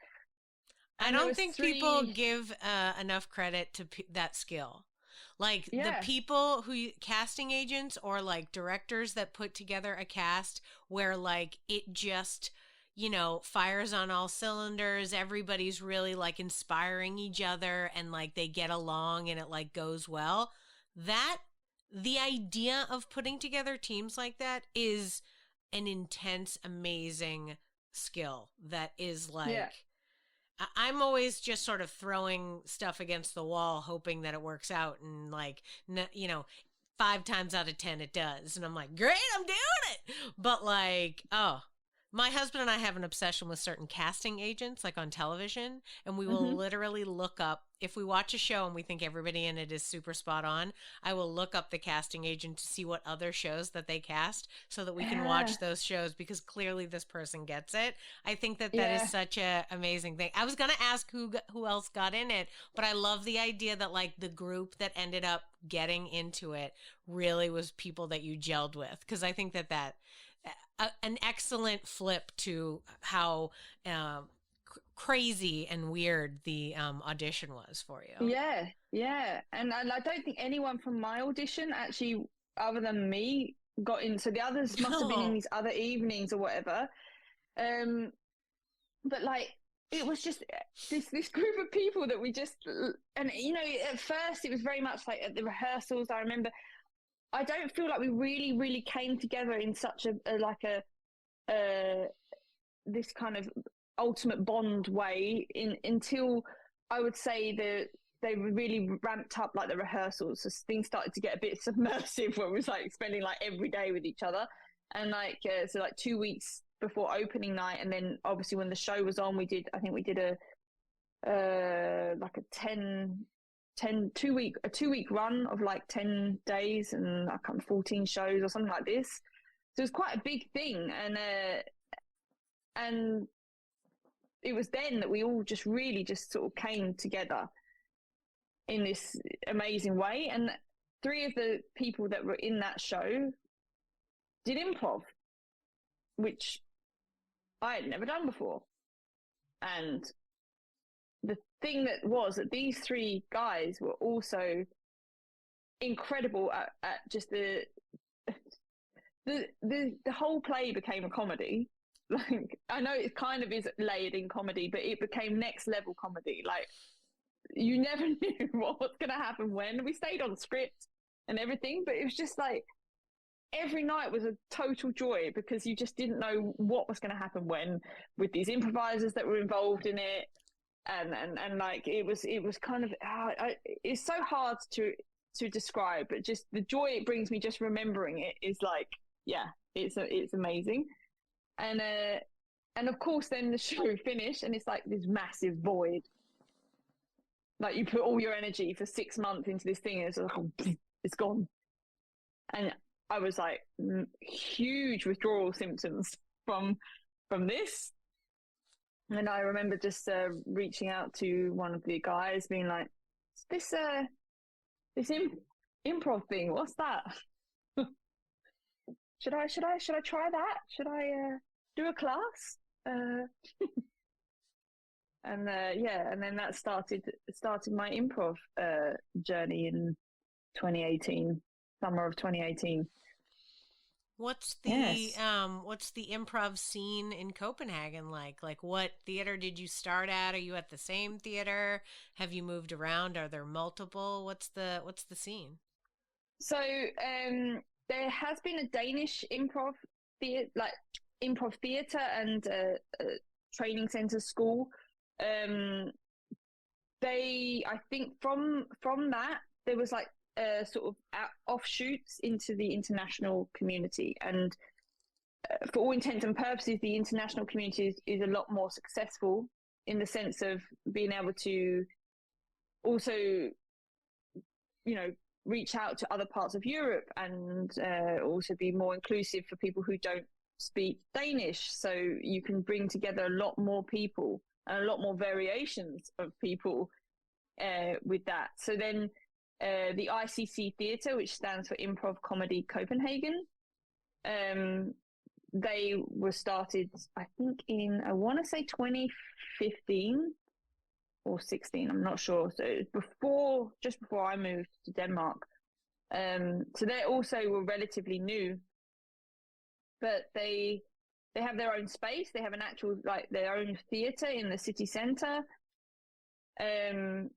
And I don't think people give enough credit to that skill. The people casting agents or directors that put together a cast where it just fires on all cylinders. Everybody's really inspiring each other and they get along and it goes well. The idea of putting together teams like that is an intense, amazing skill that is I'm always just sort of throwing stuff against the wall, hoping that it works out. And 5 times out of 10, it does. And I'm like, great, I'm doing it. But My husband and I have an obsession with certain casting agents, like on television, and we will literally look up, if we watch a show and we think everybody in it is super spot on, I will look up the casting agent to see what other shows that they cast so that we can watch those shows, because clearly this person gets it. I think that is such a amazing thing. I was going to ask who else got in it, but I love the idea that like the group that ended up getting into it really was people that you gelled with, because I think that an excellent flip to how crazy and weird the audition was for you. Yeah. And I don't think anyone from my audition actually, other than me, got in. So the others must have been in these other evenings or whatever. But like, it was just this group of people that we just, and you know, at first it was very much like at the rehearsals, I remember, I don't feel like we really came together in such a this kind of ultimate bond way until I would say that they really ramped up like the rehearsals. So things started to get a bit submersive, where it was like spending like every day with each other, and like so like 2 weeks before opening night, and then obviously when the show was on, we did a like a 2 week run of like 10 days and I can't 14 shows or something like this. So it was quite a big thing, and it was then that we all just really just sort of came together in this amazing way. And 3 of the people that were in that show did improv, which I had never done before. And the thing that was that these 3 guys were also incredible at just the whole play became a comedy. Like, I know it kind of is layered in comedy, but it became next level comedy. Like, you never knew what was going to happen when. We stayed on script and everything, but it was just like every night was a total joy, because you just didn't know what was going to happen when, with these improvisers that were involved in it. And like it was kind of it's so hard to describe, but just the joy it brings me just remembering it is like, yeah, it's amazing. And of course then the show finished and it's like this massive void, like you put all your energy for 6 months into this thing and it's like, oh, it's gone. And I was like, huge withdrawal symptoms from this. And I remember just reaching out to one of the guys, being like, "This improv thing, what's that? Should I try that? Should I do a class?" And then that started my improv journey in 2018, summer of 2018. What's the improv scene in Copenhagen like? Like, what theater did you start at? Are you at the same theater? Have you moved around? Are there multiple? What's the scene? So there has been a Danish improv theater and a training center school. I think from that there was like sort of offshoots into the international community, and for all intents and purposes the international community is a lot more successful in the sense of being able to also, you know, reach out to other parts of Europe and also be more inclusive for people who don't speak Danish, so you can bring together a lot more people and a lot more variations of people with that. So then the ICC Theatre, which stands for Improv Comedy Copenhagen, they were started, I think, in, I want to say 2015 or 16, I'm not sure. So it was just before I moved to Denmark. So they also were relatively new, but they have their own space. They have an actual, like, their own theatre in the city centre. And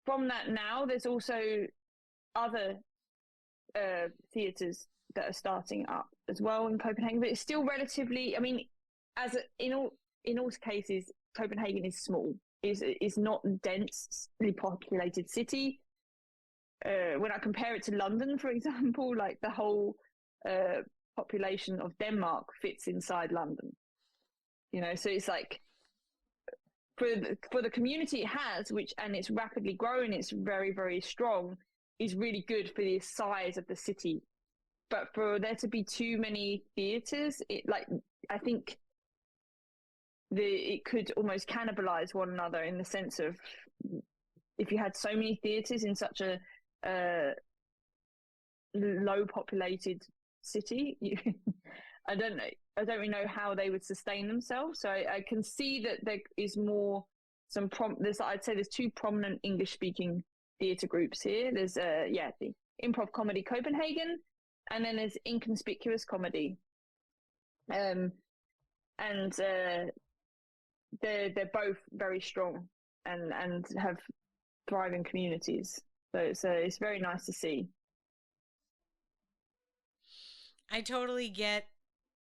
from that now, there's also other theatres that are starting up as well in Copenhagen, but it's still relatively, I mean, in all cases, Copenhagen is small. Is not a densely populated city. When I compare it to London, for example, like the whole population of Denmark fits inside London. You know, so it's like for the community it has, and it's rapidly growing, it's very, very strong, is really good for the size of the city. But for there to be too many theatres, I think it could almost cannibalize one another, in the sense of, if you had so many theatres in such a low populated city, I don't really know how they would sustain themselves. So I can see that there is more I'd say there's two prominent English speaking theatre groups here. There's the Improv Comedy Copenhagen, and then there's Inconspicuous Comedy. And they're both very strong and have thriving communities. So it's very nice to see. I totally get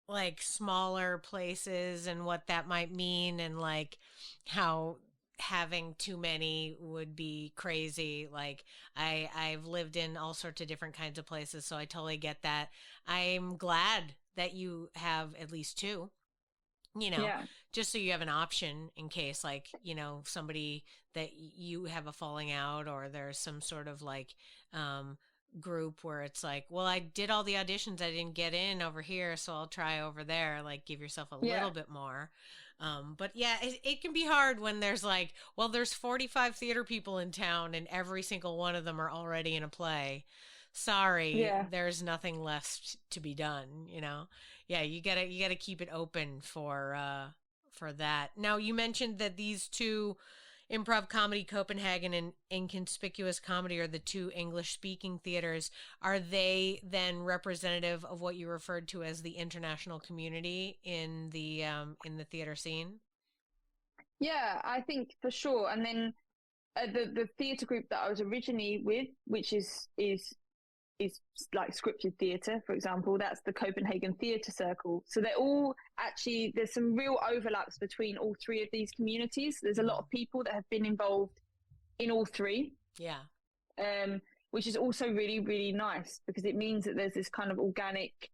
like smaller places and what that might mean, and like how having too many would be crazy. Like I've lived in all sorts of different kinds of places, so I totally get that. I'm glad that you have at least two, just so you have an option in case, like, somebody that you have a falling out, or there's some sort of like group where it's like, well, I did all the auditions, I didn't get in over here, so I'll try over there. Like, give yourself a little bit more. But yeah, it can be hard when there's like, well, there's 45 theater people in town and every single one of them are already in a play. Sorry, there's nothing left to be done, Yeah, you gotta keep it open for that. Now, you mentioned that these two, Improv Comedy Copenhagen and Inconspicuous Comedy, are the two English-speaking theaters. Are they then representative of what you referred to as the international community in the theater scene? Yeah, I think for sure. And then the theatre group that I was originally with, which is like scripted theatre, for example, that's the Copenhagen Theatre Circle. So they're all actually, there's some real overlaps between all three of these communities. There's a lot of people that have been involved in all three. Yeah. Which is also really, really nice, because it means that there's this kind of organic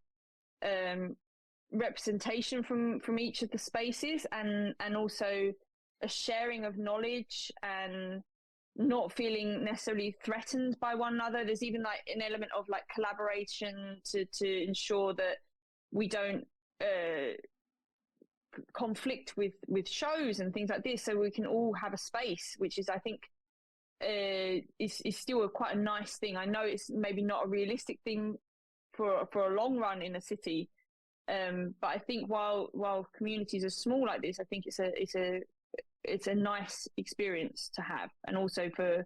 representation from each of the spaces, and also a sharing of knowledge, and not feeling necessarily threatened by one another. There's even like an element of like collaboration to ensure that we don't conflict with shows and things like this, so we can all have a space, which is, I think, is still quite a nice thing. I know it's maybe not a realistic thing for a long run in a city, but I think while communities are small like this, I think it's a nice experience to have. And also for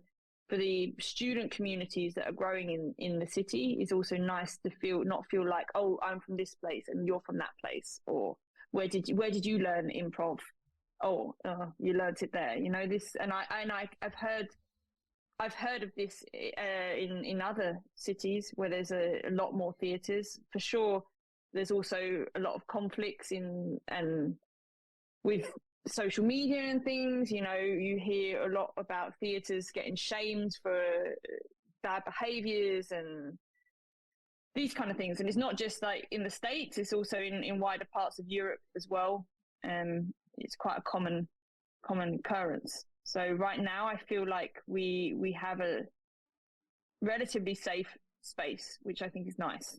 the student communities that are growing in the city, it's also nice to not feel like, oh, I'm from this place and you're from that place, or where did you learn improv? Oh, you learned it there. This, and I've heard of this in other cities where there's a lot more theatres. For sure, there's also a lot of conflicts with social media and things. You hear a lot about theatres getting shamed for bad behaviours and these kind of things. And it's not just like in the States, it's also in wider parts of Europe as well. It's quite a common occurrence. So right now I feel like we have a relatively safe space, which I think is nice.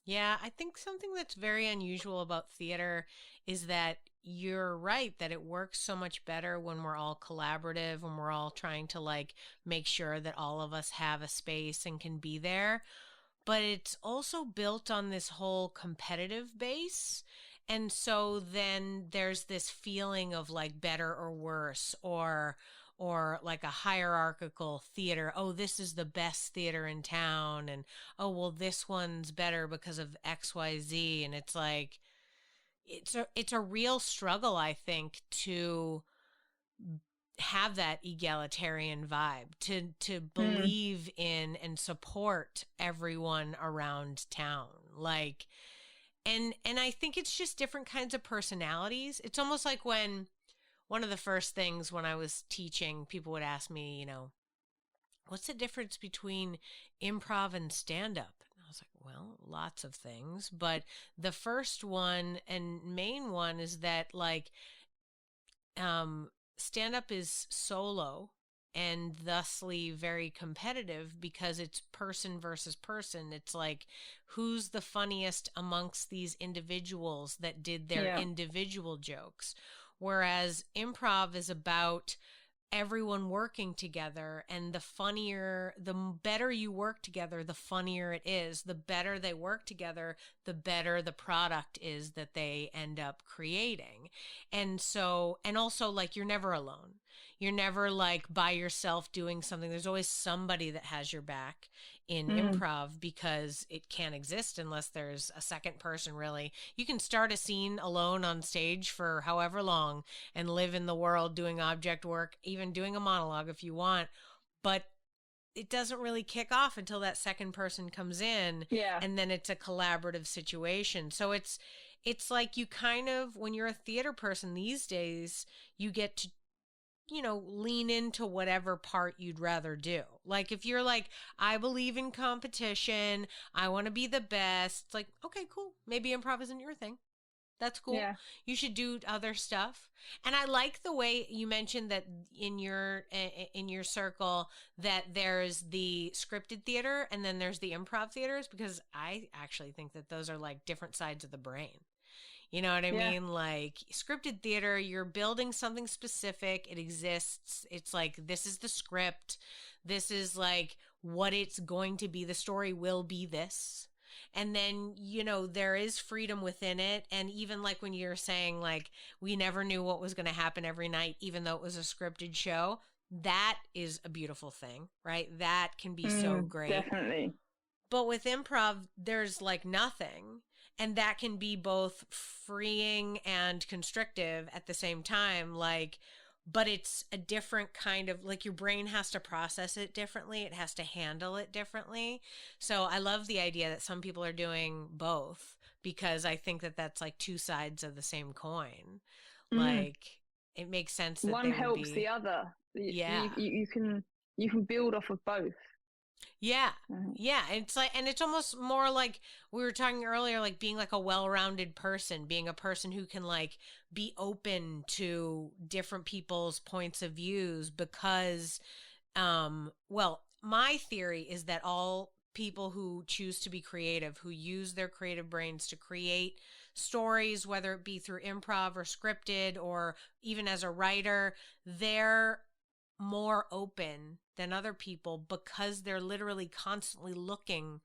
Yeah, I think something that's very unusual about theater is that you're right, that it works so much better when we're all collaborative, when we're all trying to like make sure that all of us have a space and can be there. But it's also built on this whole competitive base. And so then there's this feeling of like better or worse, or like a hierarchical theater. Oh, this is the best theater in town. And, oh, well, this one's better because of XYZ. And it's like, it's a real struggle, I think, to have that egalitarian vibe, to believe in and support everyone around town. Like, and I think it's just different kinds of personalities. It's almost like when one of the first things when I was teaching, people would ask me, what's the difference between improv and stand-up? And I was like, well, lots of things, but the first one and main one is that like stand up is solo and thusly very competitive because it's person versus person. It's like, who's the funniest amongst these individuals that did their individual jokes? Whereas improv is about everyone working together, and the better you work together, the funnier it is. The better they work together, the better the product is that they end up creating. And so, and also like, you're never alone. You're never like by yourself doing something. There's always somebody that has your back in improv, because it can't exist unless there's a second person, really. You can start a scene alone on stage for however long and live in the world doing object work, even doing a monologue if you want, but it doesn't really kick off until that second person comes in, and then it's a collaborative situation. So it's like, you kind of, when you're a theater person these days, you get to, you know, lean into whatever part you'd rather do. Like, if you're like, I believe in competition, I want to be the best, it's like, okay, cool. Maybe improv isn't your thing. That's cool. Yeah. You should do other stuff. And I like the way you mentioned that in your circle that there's the scripted theater and then there's the improv theaters, because I actually think that those are like different sides of the brain. You know what I mean? Like, scripted theater, you're building something specific. It exists. It's like, this is the script. This is like what it's going to be. The story will be this. And then, you know, there is freedom within it. And even like when you're saying like, we never knew what was going to happen every night, even though it was a scripted show, that is a beautiful thing, right? That can be so great. Definitely. But with improv, there's like nothing. And that can be both freeing and constrictive at the same time. Like, but it's a different kind of, like, your brain has to process it differently. It has to handle it differently. So I love the idea that some people are doing both, because I think that that's like two sides of the same coin. Like, it makes sense that one helps the other. Yeah. You can build off of both. Yeah. Yeah. It's like, and it's almost more like we were talking earlier, like being like a well-rounded person, being a person who can like be open to different people's points of views, because, well, my theory is that all people who choose to be creative, who use their creative brains to create stories, whether it be through improv or scripted or even as a writer, they're more open than other people, because they're literally constantly looking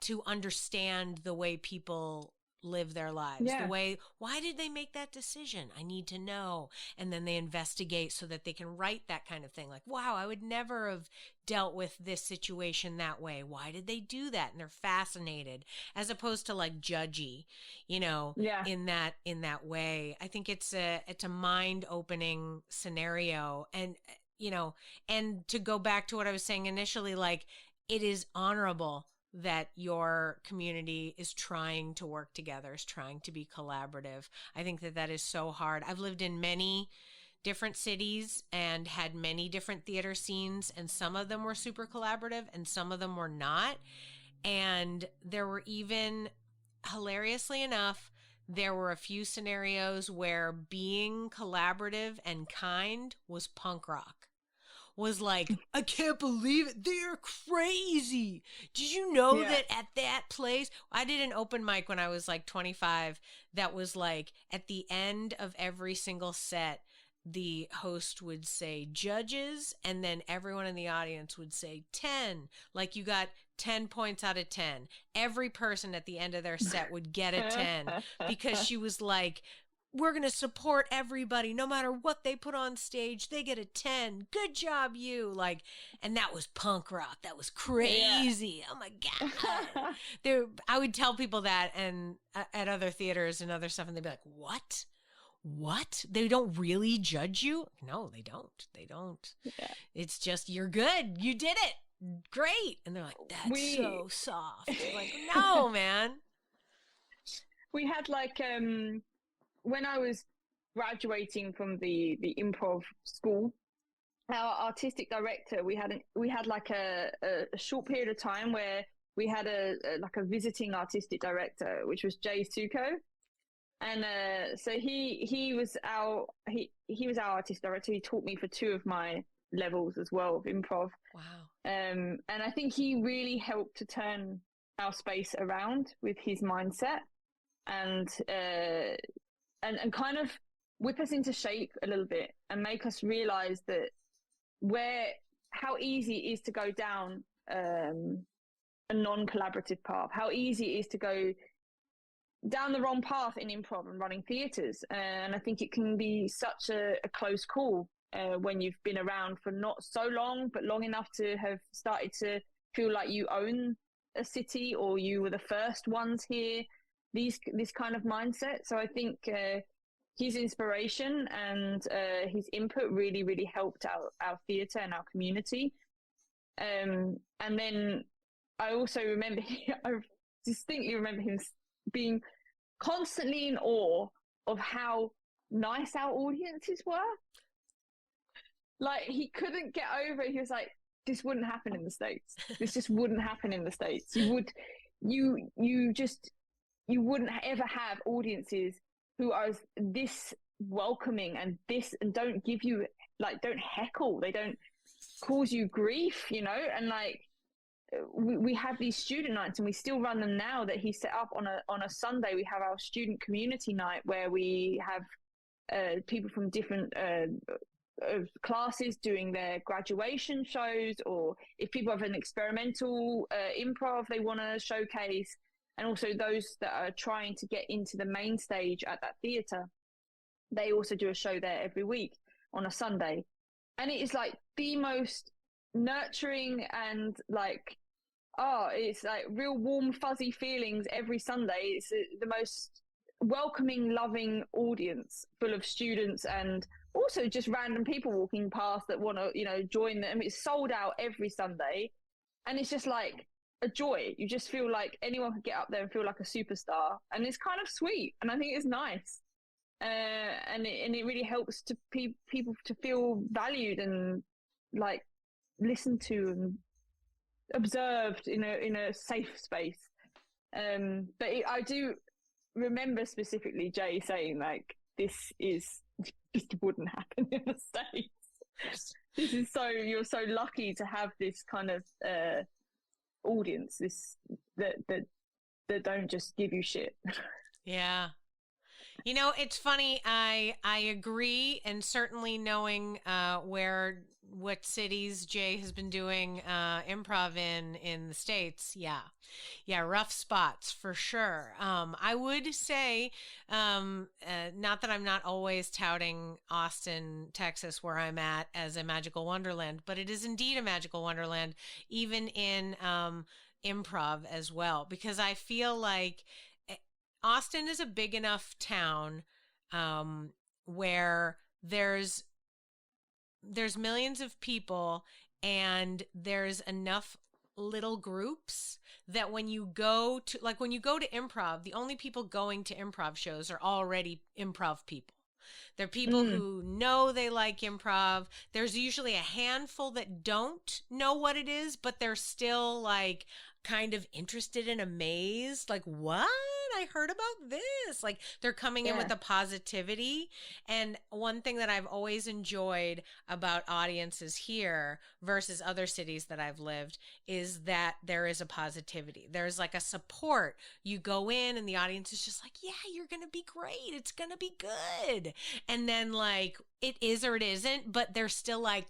to understand the way people live their lives, the way, why did they make that decision? I need to know. And then they investigate so that they can write that kind of thing. Like, wow, I would never have dealt with this situation that way. Why did they do that? And they're fascinated, as opposed to like judgy, you know, in that way. I think it's a mind opening scenario. And, you know, and to go back to what I was saying initially, like, it is honorable that your community is trying to work together, is trying to be collaborative. I think that that is so hard. I've lived in many different cities and had many different theater scenes, and some of them were super collaborative and some of them were not. And there were even, hilariously enough, there were a few scenarios where being collaborative and kind was punk rock. Was like, I can't believe it. They're crazy. Did you know that at that place? I did an open mic when I was like 25 that was like, at the end of every single set, the host would say judges, and then everyone in the audience would say 10. Like, you got 10 points out of 10. Every person at the end of their set would get a 10, because she was like, we're going to support everybody no matter what they put on stage. They get a 10. Good job, you. Like, and that was punk rock. That was crazy. Oh my God. I would tell people that, and at other theaters and other stuff, and they'd be like, what? They don't really judge you? No, they don't. They don't. Yeah. It's just, you're good. You did it. Great. And they're like, that's so soft. Like, no, man. We had like, when I was graduating from the improv school, our artistic director, we had like a short period of time where we had a visiting artistic director, which was Jay Suko. And so he was our artist director. He taught me for 2 of my levels as well of improv. Wow. And I think he really helped to turn our space around with his mindset and kind of whip us into shape a little bit and make us realize that how easy it is to go down a non-collaborative path, how easy it is to go down the wrong path in improv and running theatres. And I think it can be such a close call when you've been around for not so long, but long enough to have started to feel like you own a city or you were the first ones here, this kind of mindset. So I think his inspiration and his input really, really helped our theatre and our community. And then I also remember, I distinctly remember him being constantly in awe of how nice our audiences were. Like, he couldn't get over it. He was like, this wouldn't happen in the States. This just wouldn't happen in the States. You wouldn't ever have audiences who are this welcoming and don't give you, like, don't heckle. They don't cause you grief, you know? And like, we have these student nights, and we still run them now, that he set up on a Sunday. We have our student community night where we have people from different classes doing their graduation shows, or if people have an experimental improv they want to showcase, and also those that are trying to get into the main stage at that theatre, they also do a show there every week on a Sunday. And it is like the most nurturing and like, it's like real warm fuzzy feelings every Sunday. It's the most welcoming, loving audience full of students and also just random people walking past that want to, you know, join them. It's sold out every Sunday, and it's just like a joy. You just feel like anyone could get up there and feel like a superstar, and it's kind of sweet, and I think it's nice. And it really helps to people to feel valued and like listened to and observed in a safe space. But I do remember specifically Jay saying, like, this just wouldn't happen in the States. This is you're so lucky to have this kind of audience, that don't just give you shit. Yeah. You know, it's funny. I agree, and certainly knowing what cities Jay has been doing improv in the States, yeah, rough spots for sure. I would say, not that I'm not always touting Austin, Texas, where I'm at, as a magical wonderland, but it is indeed a magical wonderland, even in improv as well, because I feel like Austin is a big enough town where there's millions of people, and there's enough little groups that when you go to improv, the only people going to improv shows are already improv people. They're people who know they like improv. There's usually a handful that don't know what it is, but they're still like kind of interested and amazed, like, what? I heard about this. Like, they're coming in with a positivity. And one thing that I've always enjoyed about audiences here versus other cities that I've lived is that there is a positivity. There's like a support. You go in and the audience is just like, yeah, you're going to be great. It's going to be good. And then like, it is or it isn't, but they're still like,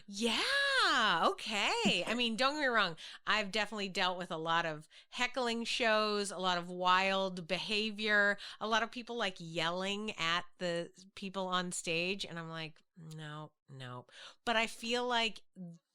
yeah, okay. I mean, don't get me wrong. I've definitely dealt with a lot of heckling shows, a lot of wild behavior, a lot of people like yelling at the people on stage. And I'm like, no. But I feel like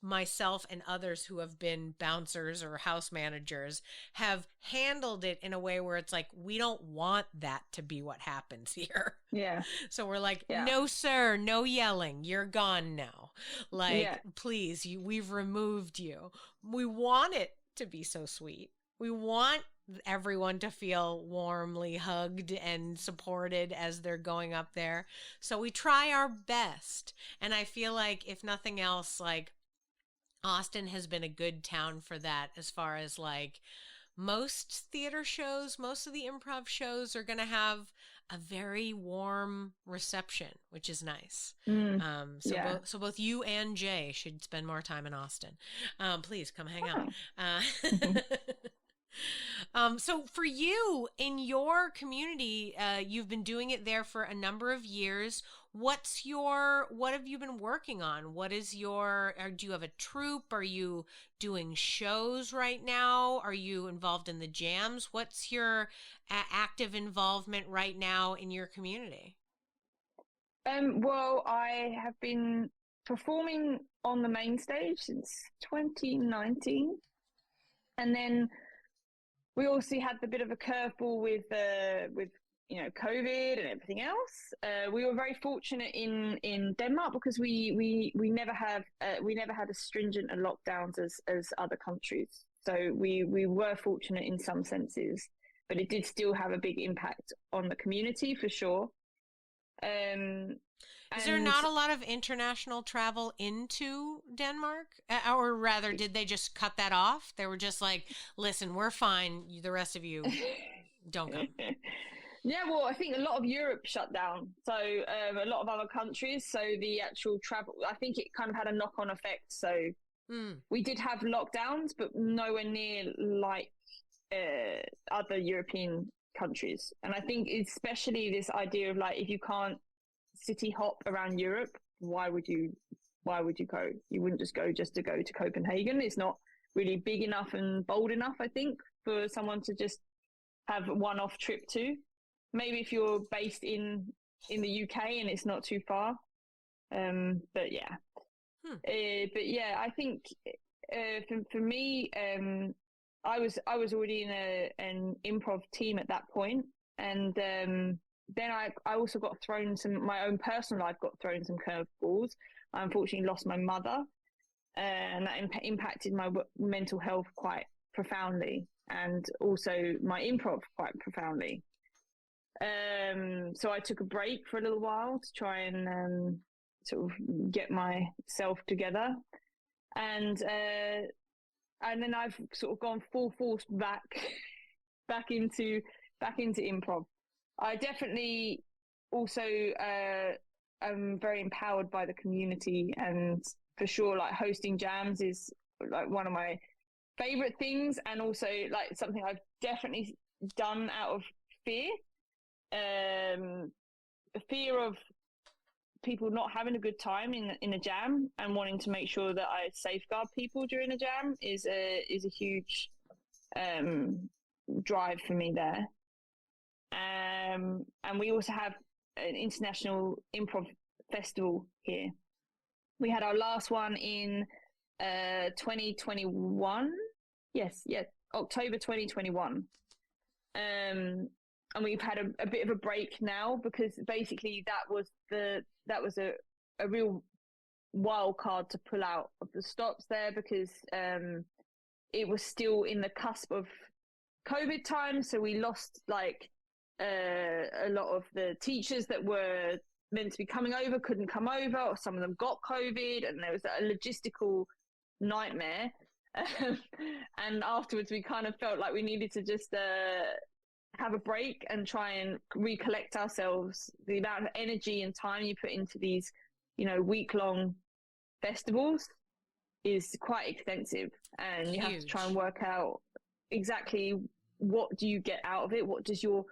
myself and others who have been bouncers or house managers have handled it in a way where it's like, we don't want that to be what happens here. Yeah. So we're like, no, sir, no yelling. You're gone now. Like, please, we've removed you. We want it to be so sweet. We want everyone to feel warmly hugged and supported as they're going up there. So we try our best. And I feel like, if nothing else, like, Austin has been a good town for that, as far as like most theater shows, most of the improv shows are going to have a very warm reception, which is nice. So both you and Jay should spend more time in Austin. Please come hang out. So for you in your community, you've been doing it there for a number of years. What have you been working on? What is do you have a troupe? Are you doing shows right now? Are you involved in the jams? What's your active involvement right now in your community? Well, I have been performing on the main stage since 2019. And then we also had the bit of a curveball with COVID and everything else. We were very fortunate in Denmark because we never had as stringent lockdowns as other countries. So we were fortunate in some senses, but it did still have a big impact on the community for sure. Is there not a lot of international travel into Denmark? Or rather, did they just cut that off? They were just like, listen, we're fine. The rest of you don't come. Yeah, well, I think a lot of Europe shut down. So a lot of other countries. So the actual travel, I think it kind of had a knock-on effect. So we did have lockdowns, but nowhere near like other European countries. And I think especially this idea of like, if you can't city hop around Europe, why would you go? You wouldn't just go to go to Copenhagen. It's not really big enough and bold enough, I think, for someone to just have a one-off trip to. Maybe if you're based in the UK and it's not too far. But yeah. I think for me, I was already in an improv team at that point, and then I also got thrown my own personal life got thrown some curveballs. I unfortunately lost my mother, and that impacted my mental health quite profoundly, and also my improv quite profoundly. So I took a break for a little while to try and sort of get myself together, and then I've sort of gone full force back into improv. I definitely also am very empowered by the community, and for sure, like hosting jams is like one of my favorite things, and also like something I've definitely done out of fear. The fear of people not having a good time in a jam, and wanting to make sure that I safeguard people during a jam is a huge drive for me there. And we also have an international improv festival here. We had our last one in 2021. Yes, October 2021. And we've had a bit of a break now because basically that was a real wild card to pull out of the stops there, because it was still in the cusp of COVID time. So we lost like a lot of the teachers that were meant to be coming over couldn't come over, or some of them got COVID, and there was a logistical nightmare. And afterwards we kind of felt like we needed to just have a break and try and recollect ourselves. The amount of energy and time you put into these, week-long festivals is quite extensive, and you have to try and work out exactly what do you get out of it. What does your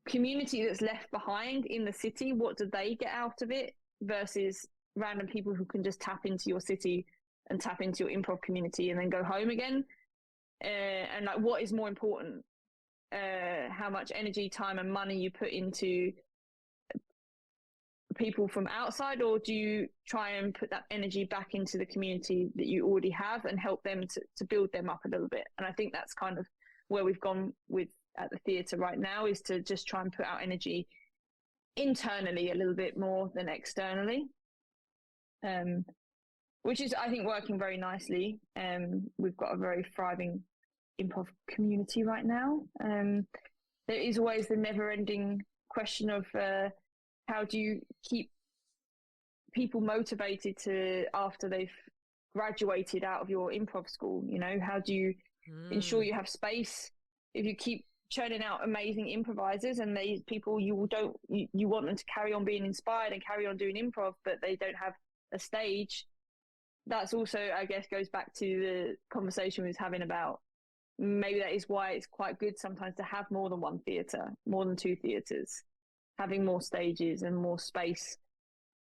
community that's left behind in the city, what do they get out of it, versus random people who can just tap into your city and tap into your improv community and then go home again. And like, what is more important? How much energy, time and money you put into people from outside, or do you try and put that energy back into the community that you already have and help them to build them up a little bit? And I think that's kind of where we've gone with at the theatre right now, is to just try and put our energy internally a little bit more than externally, which is, I think, working very nicely. We've got a very thriving improv community right now. There is always the never-ending question of how do you keep people motivated to, after they've graduated out of your improv school. You know, how do you ensure you have space if you keep churning out amazing improvisers, and these people you want them to carry on being inspired and carry on doing improv, but they don't have a stage. That's also, I guess, goes back to the conversation we was having about maybe that is why it's quite good sometimes to have more than one theatre, more than two theatres, having more stages and more space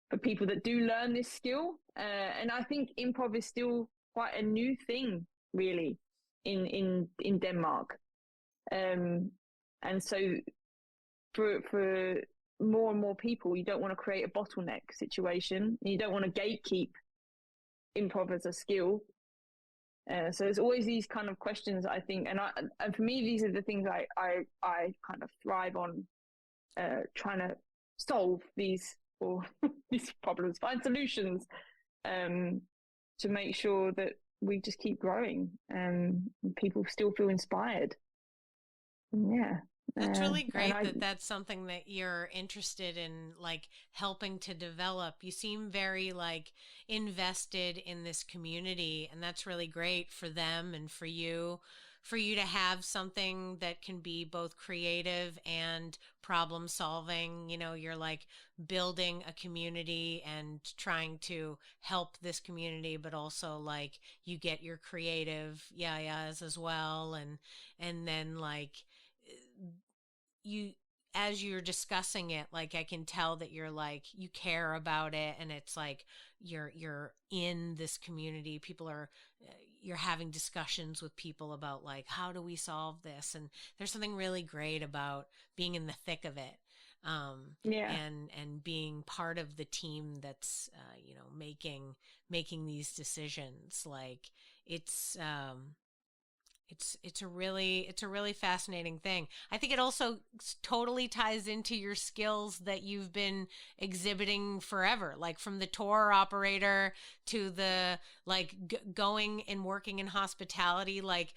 for people that do learn this skill. And I think improv is still quite a new thing, really, in Denmark. And so for more and more people, you don't want to create a bottleneck situation. You don't want to gatekeep improv as a skill. So there's always these kind of questions, I think, and for me, these are the things I kind of thrive on, trying to solve these problems, find solutions, to make sure that we just keep growing and people still feel inspired. Yeah. That's really great that's something that you're interested in, like, helping to develop. You seem very, like, invested in this community, and that's really great for them and for you to have something that can be both creative and problem solving. You know, you're like building a community and trying to help this community, but also like you get your creative yayas as well. And then like you, as you're discussing it, like I can tell that you're like, you care about it, and it's like you're in this community. People are, you're having discussions with people about like, how do we solve this? And there's something really great about being in the thick of it. And being part of the team that's, making these decisions. Like it's a really fascinating thing. I think it also totally ties into your skills that you've been exhibiting forever, like from the tour operator to the like going and working in hospitality, like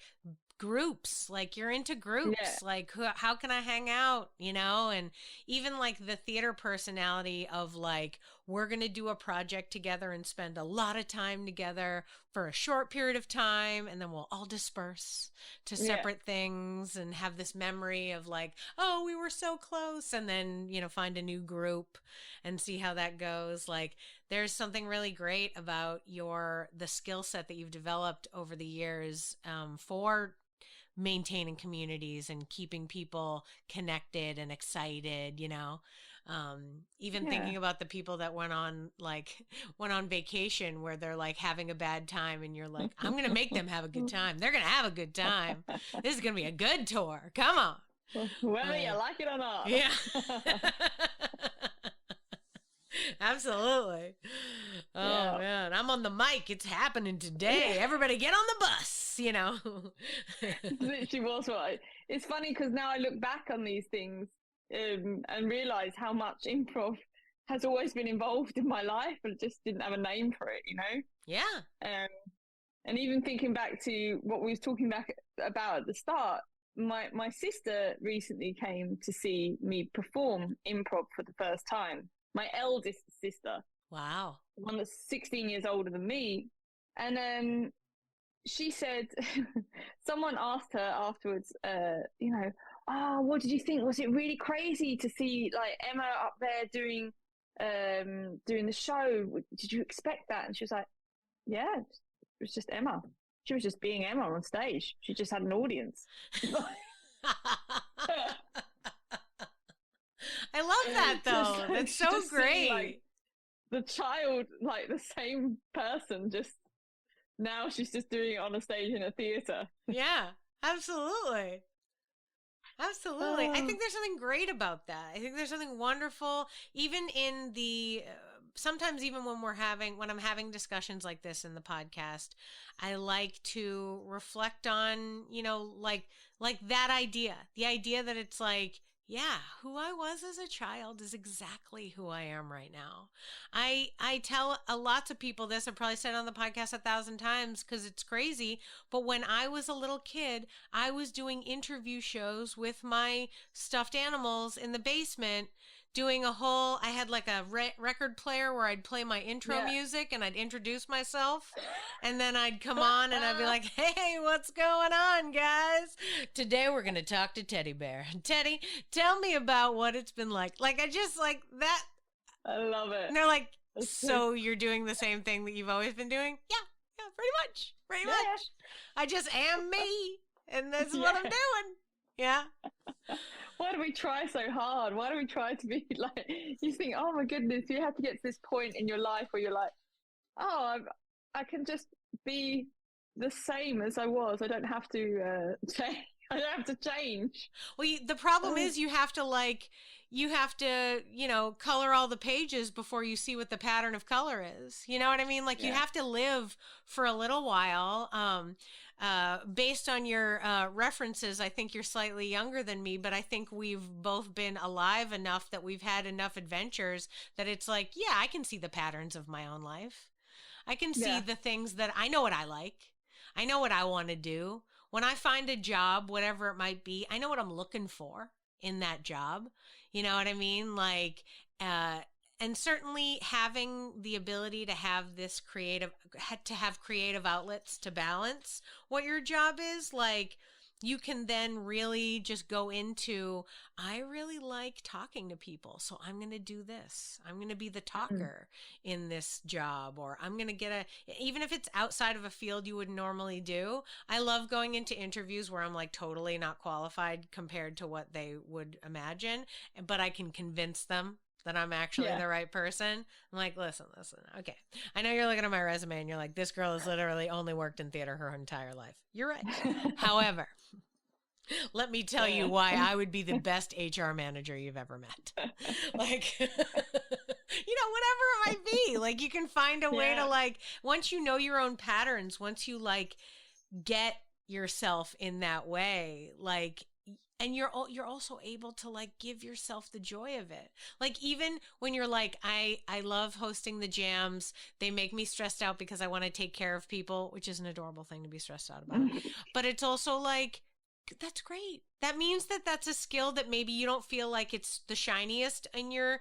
groups, like you're into groups, like how can I hang out, and even like the theater personality of like, we're going to do a project together and spend a lot of time together for a short period of time, and then we'll all disperse to separate things and have this memory of like, oh, we were so close, and then, find a new group and see how that goes. Like there's something really great about the skill set that you've developed over the years for maintaining communities and keeping people connected and excited, even thinking about the people that went on vacation where they're like having a bad time, and you're like, I'm going to make them have a good time. They're going to have a good time. This is going to be a good tour. Come on. Whether you like it or not. Yeah. Absolutely. Oh man, I'm on the mic. It's happening today. Everybody get on the bus, It literally was right. It's funny because now I look back on these things and realize how much improv has always been involved in my life, but just didn't have a name for it, Yeah. And even thinking back to what we was talking about at the start, my sister recently came to see me perform improv for the first time. My eldest sister. Wow. One that's 16 years older than me. And she said, someone asked her afterwards, oh, what did you think? Was it really crazy to see like Emma up there doing the show? Did you expect that? And she was like, yeah, it was just Emma. She was just being Emma on stage. She just had an audience. I love that though. That's so great. Like, the child, like the same person, just now she's just doing it on a stage in a theater. Yeah, absolutely. Absolutely. I think there's something great about that. I think there's something wonderful, even in the, sometimes even when I'm having discussions like this in the podcast, I like to reflect on, like that idea, the idea that it's like, yeah, who I was as a child is exactly who I am right now. I tell lots of people this. I've probably said it on the podcast 1,000 times because it's crazy. But when I was a little kid, I was doing interview shows with my stuffed animals in the basement doing I had like a record player where I'd play my intro music and I'd introduce myself, and then I'd come on and I'd be like, hey, what's going on, guys? Today we're going to talk to Teddy Bear. Teddy, tell me about what it's been like. Like, I just like that. I love it. And they're like, so you're doing the same thing that you've always been doing? Yeah, pretty much. I just am me, and that's what I'm doing. Yeah. Why do we try so hard? Why do we try to be like, you think, oh my goodness, you have to get to this point in your life where you're like, oh, I can just be the same as I was. I don't have to change. I don't have to change. Well, the problem is you have to, color all the pages before you see what the pattern of color is. You know what I mean? Like, you have to live for a little while. Based on your references, I think you're slightly younger than me, but I think we've both been alive enough that we've had enough adventures that it's like, yeah, I can see the patterns of my own life. I can see the things that I know what I like. I know what I want to do. When I find a job, whatever it might be, I know what I'm looking for in that job. You know what I mean? Like, and certainly having the ability to have creative outlets to balance what your job is, like, you can then really just go into, I really like talking to people, so I'm going to do this. I'm going to be the talker in this job, or I'm going to even if it's outside of a field you would normally do. I love going into interviews where I'm like totally not qualified compared to what they would imagine, but I can convince them that I'm actually the right person. I'm like, listen, okay. I know you're looking at my resume and you're like, this girl has literally only worked in theater her entire life. You're right. However, let me tell you why I would be the best HR manager you've ever met. Like, whatever it might be. Like, you can find a way to, like, once you know your own patterns, once you, like, get yourself in that way, like, and you're also able to, like, give yourself the joy of it. Like, even when you're like, I love hosting the jams. They make me stressed out because I want to take care of people, which is an adorable thing to be stressed out about. But it's also like, that's great. That means that that's a skill that maybe you don't feel like it's the shiniest in your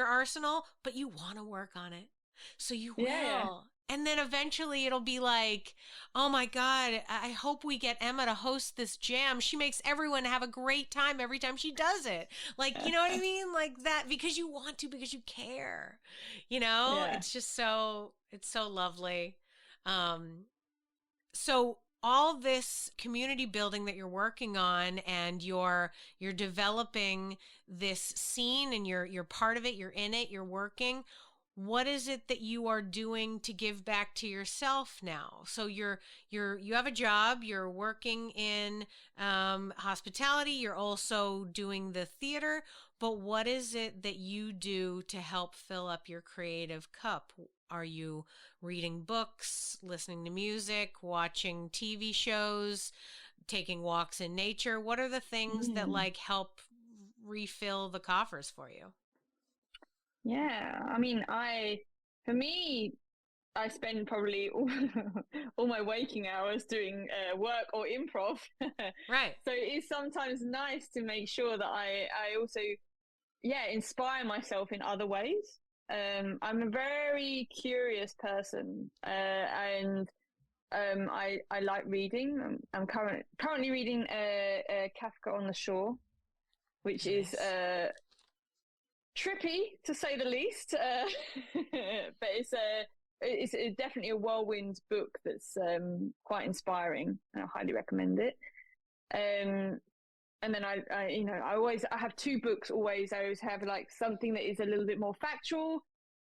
arsenal, but you want to work on it. So you will. And then eventually it'll be like, oh my God, I hope we get Emma to host this jam. She makes everyone have a great time every time she does it. Like, you know what I mean? Like that, because you want to, because you care, it's just it's so lovely. So all this community building that you're working on, and you're developing this scene, and you're part of it, you're in it, you're working. What is it that you are doing to give back to yourself now? So you have a job, you're working in hospitality, you're also doing the theater, but what is it that you do to help fill up your creative cup? Are you reading books, listening to music, watching TV shows, taking walks in nature? What are the things that, like, help refill the coffers for you? Yeah, I mean, for me, I spend probably all my waking hours doing work or improv. Right. So it is sometimes nice to make sure that I also, inspire myself in other ways. I'm a very curious person, and I like reading. I'm currently reading Kafka on the Shore, which is trippy to say the least, but it's definitely a whirlwind book that's quite inspiring, and I highly recommend it. And then I have two books always. I always have like something that is a little bit more factual,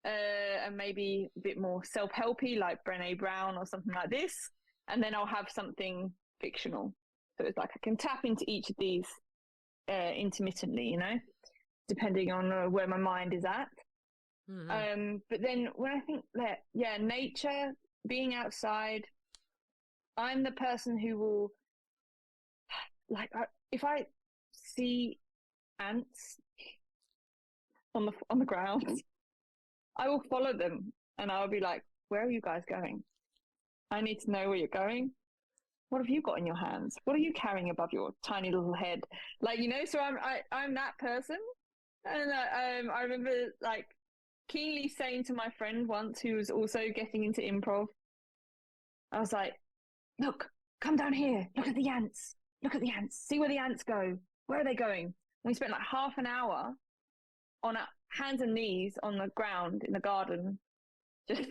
and maybe a bit more self-helpy, like Brené Brown or something like this. And then I'll have something fictional. So it's like I can tap into each of these intermittently, depending on where my mind is at. Mm-hmm. But then when I think that, nature, being outside, I'm the person who will, like, if I see ants on the ground, I will follow them, and I'll be like, where are you guys going? I need to know where you're going. What have you got in your hands? What are you carrying above your tiny little head? Like, so I'm that person. And I remember like keenly saying to my friend once, who was also getting into improv, I was like, look, come down here. Look at the ants. Look at the ants. See where the ants go. Where are they going? And we spent like half an hour on our hands and knees on the ground in the garden, just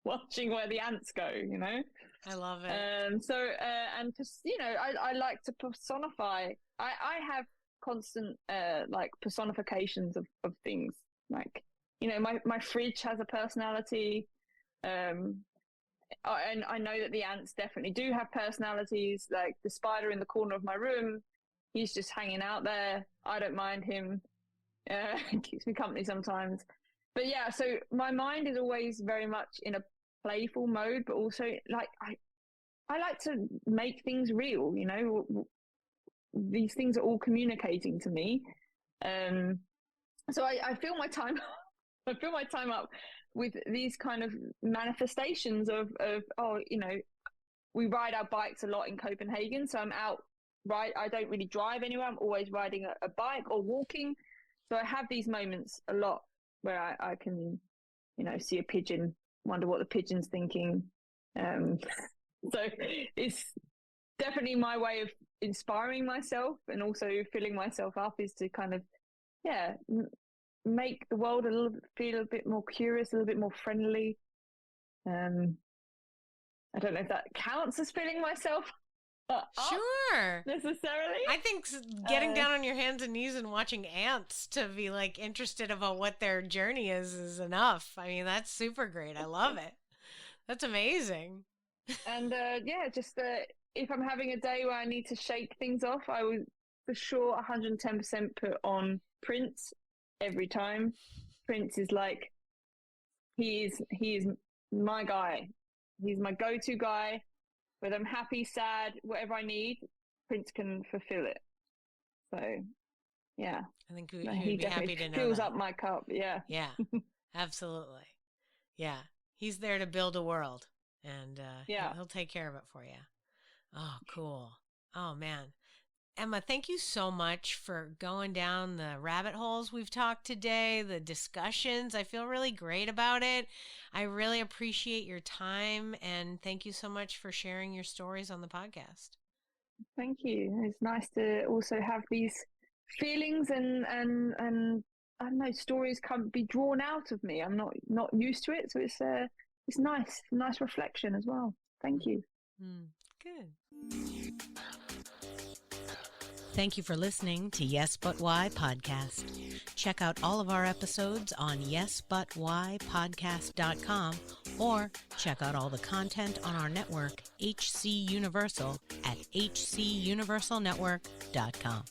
watching where the ants go, you know? I love it. And just, you know, I like to personify. I have constant like personifications of things. Like, you know, my fridge has a personality. And I know that the ants definitely do have personalities. Like the spider in the corner of my room, he's just hanging out there. I don't mind him. He keeps me company sometimes. But yeah, so my mind is always very much in a playful mode, but also like I like to make things real, you know. These things are all communicating to me. So I fill my time up with these kind of manifestations of, oh, you know, we ride our bikes a lot in Copenhagen. So I'm out, right? I don't really drive anywhere. I'm always riding a bike or walking. So I have these moments a lot where I can, you know, see a pigeon, wonder what the pigeon's thinking. So it's definitely my way of inspiring myself and also filling myself up, is to kind of, yeah, make the world feel a bit more curious, a little bit more friendly. I don't know if that counts as filling myself up Sure. necessarily. I think getting down on your hands and knees and watching ants to be like interested about what their journey is enough. I mean, that's super great. I love it. That's amazing. And yeah, just if I'm having a day where I need to shake things off, I would for sure 110% put on Prince every time. Prince is like, he is my guy. He's my go-to guy. Whether I'm happy, sad, whatever I need, Prince can fulfill it. So, yeah. I think he'd be happy to know fills that. up my cup, yeah. Yeah, absolutely. Yeah, he's there to build a world, and he'll take care of it for you. Oh, cool. Oh, man. Emma, thank you so much for going down the rabbit holes we've talked today, the discussions. I feel really great about it. I really appreciate your time, and thank you so much for sharing your stories on the podcast. Thank you. It's nice to also have these feelings and I don't know, stories be drawn out of me. I'm not used to it, so it's nice reflection as well. Thank you. Good. Thank you for listening to Yes But Why podcast. Check out all of our episodes on yesbutwhypodcast.com, or check out all the content on our network, HC Universal, at hcuniversalnetwork.com.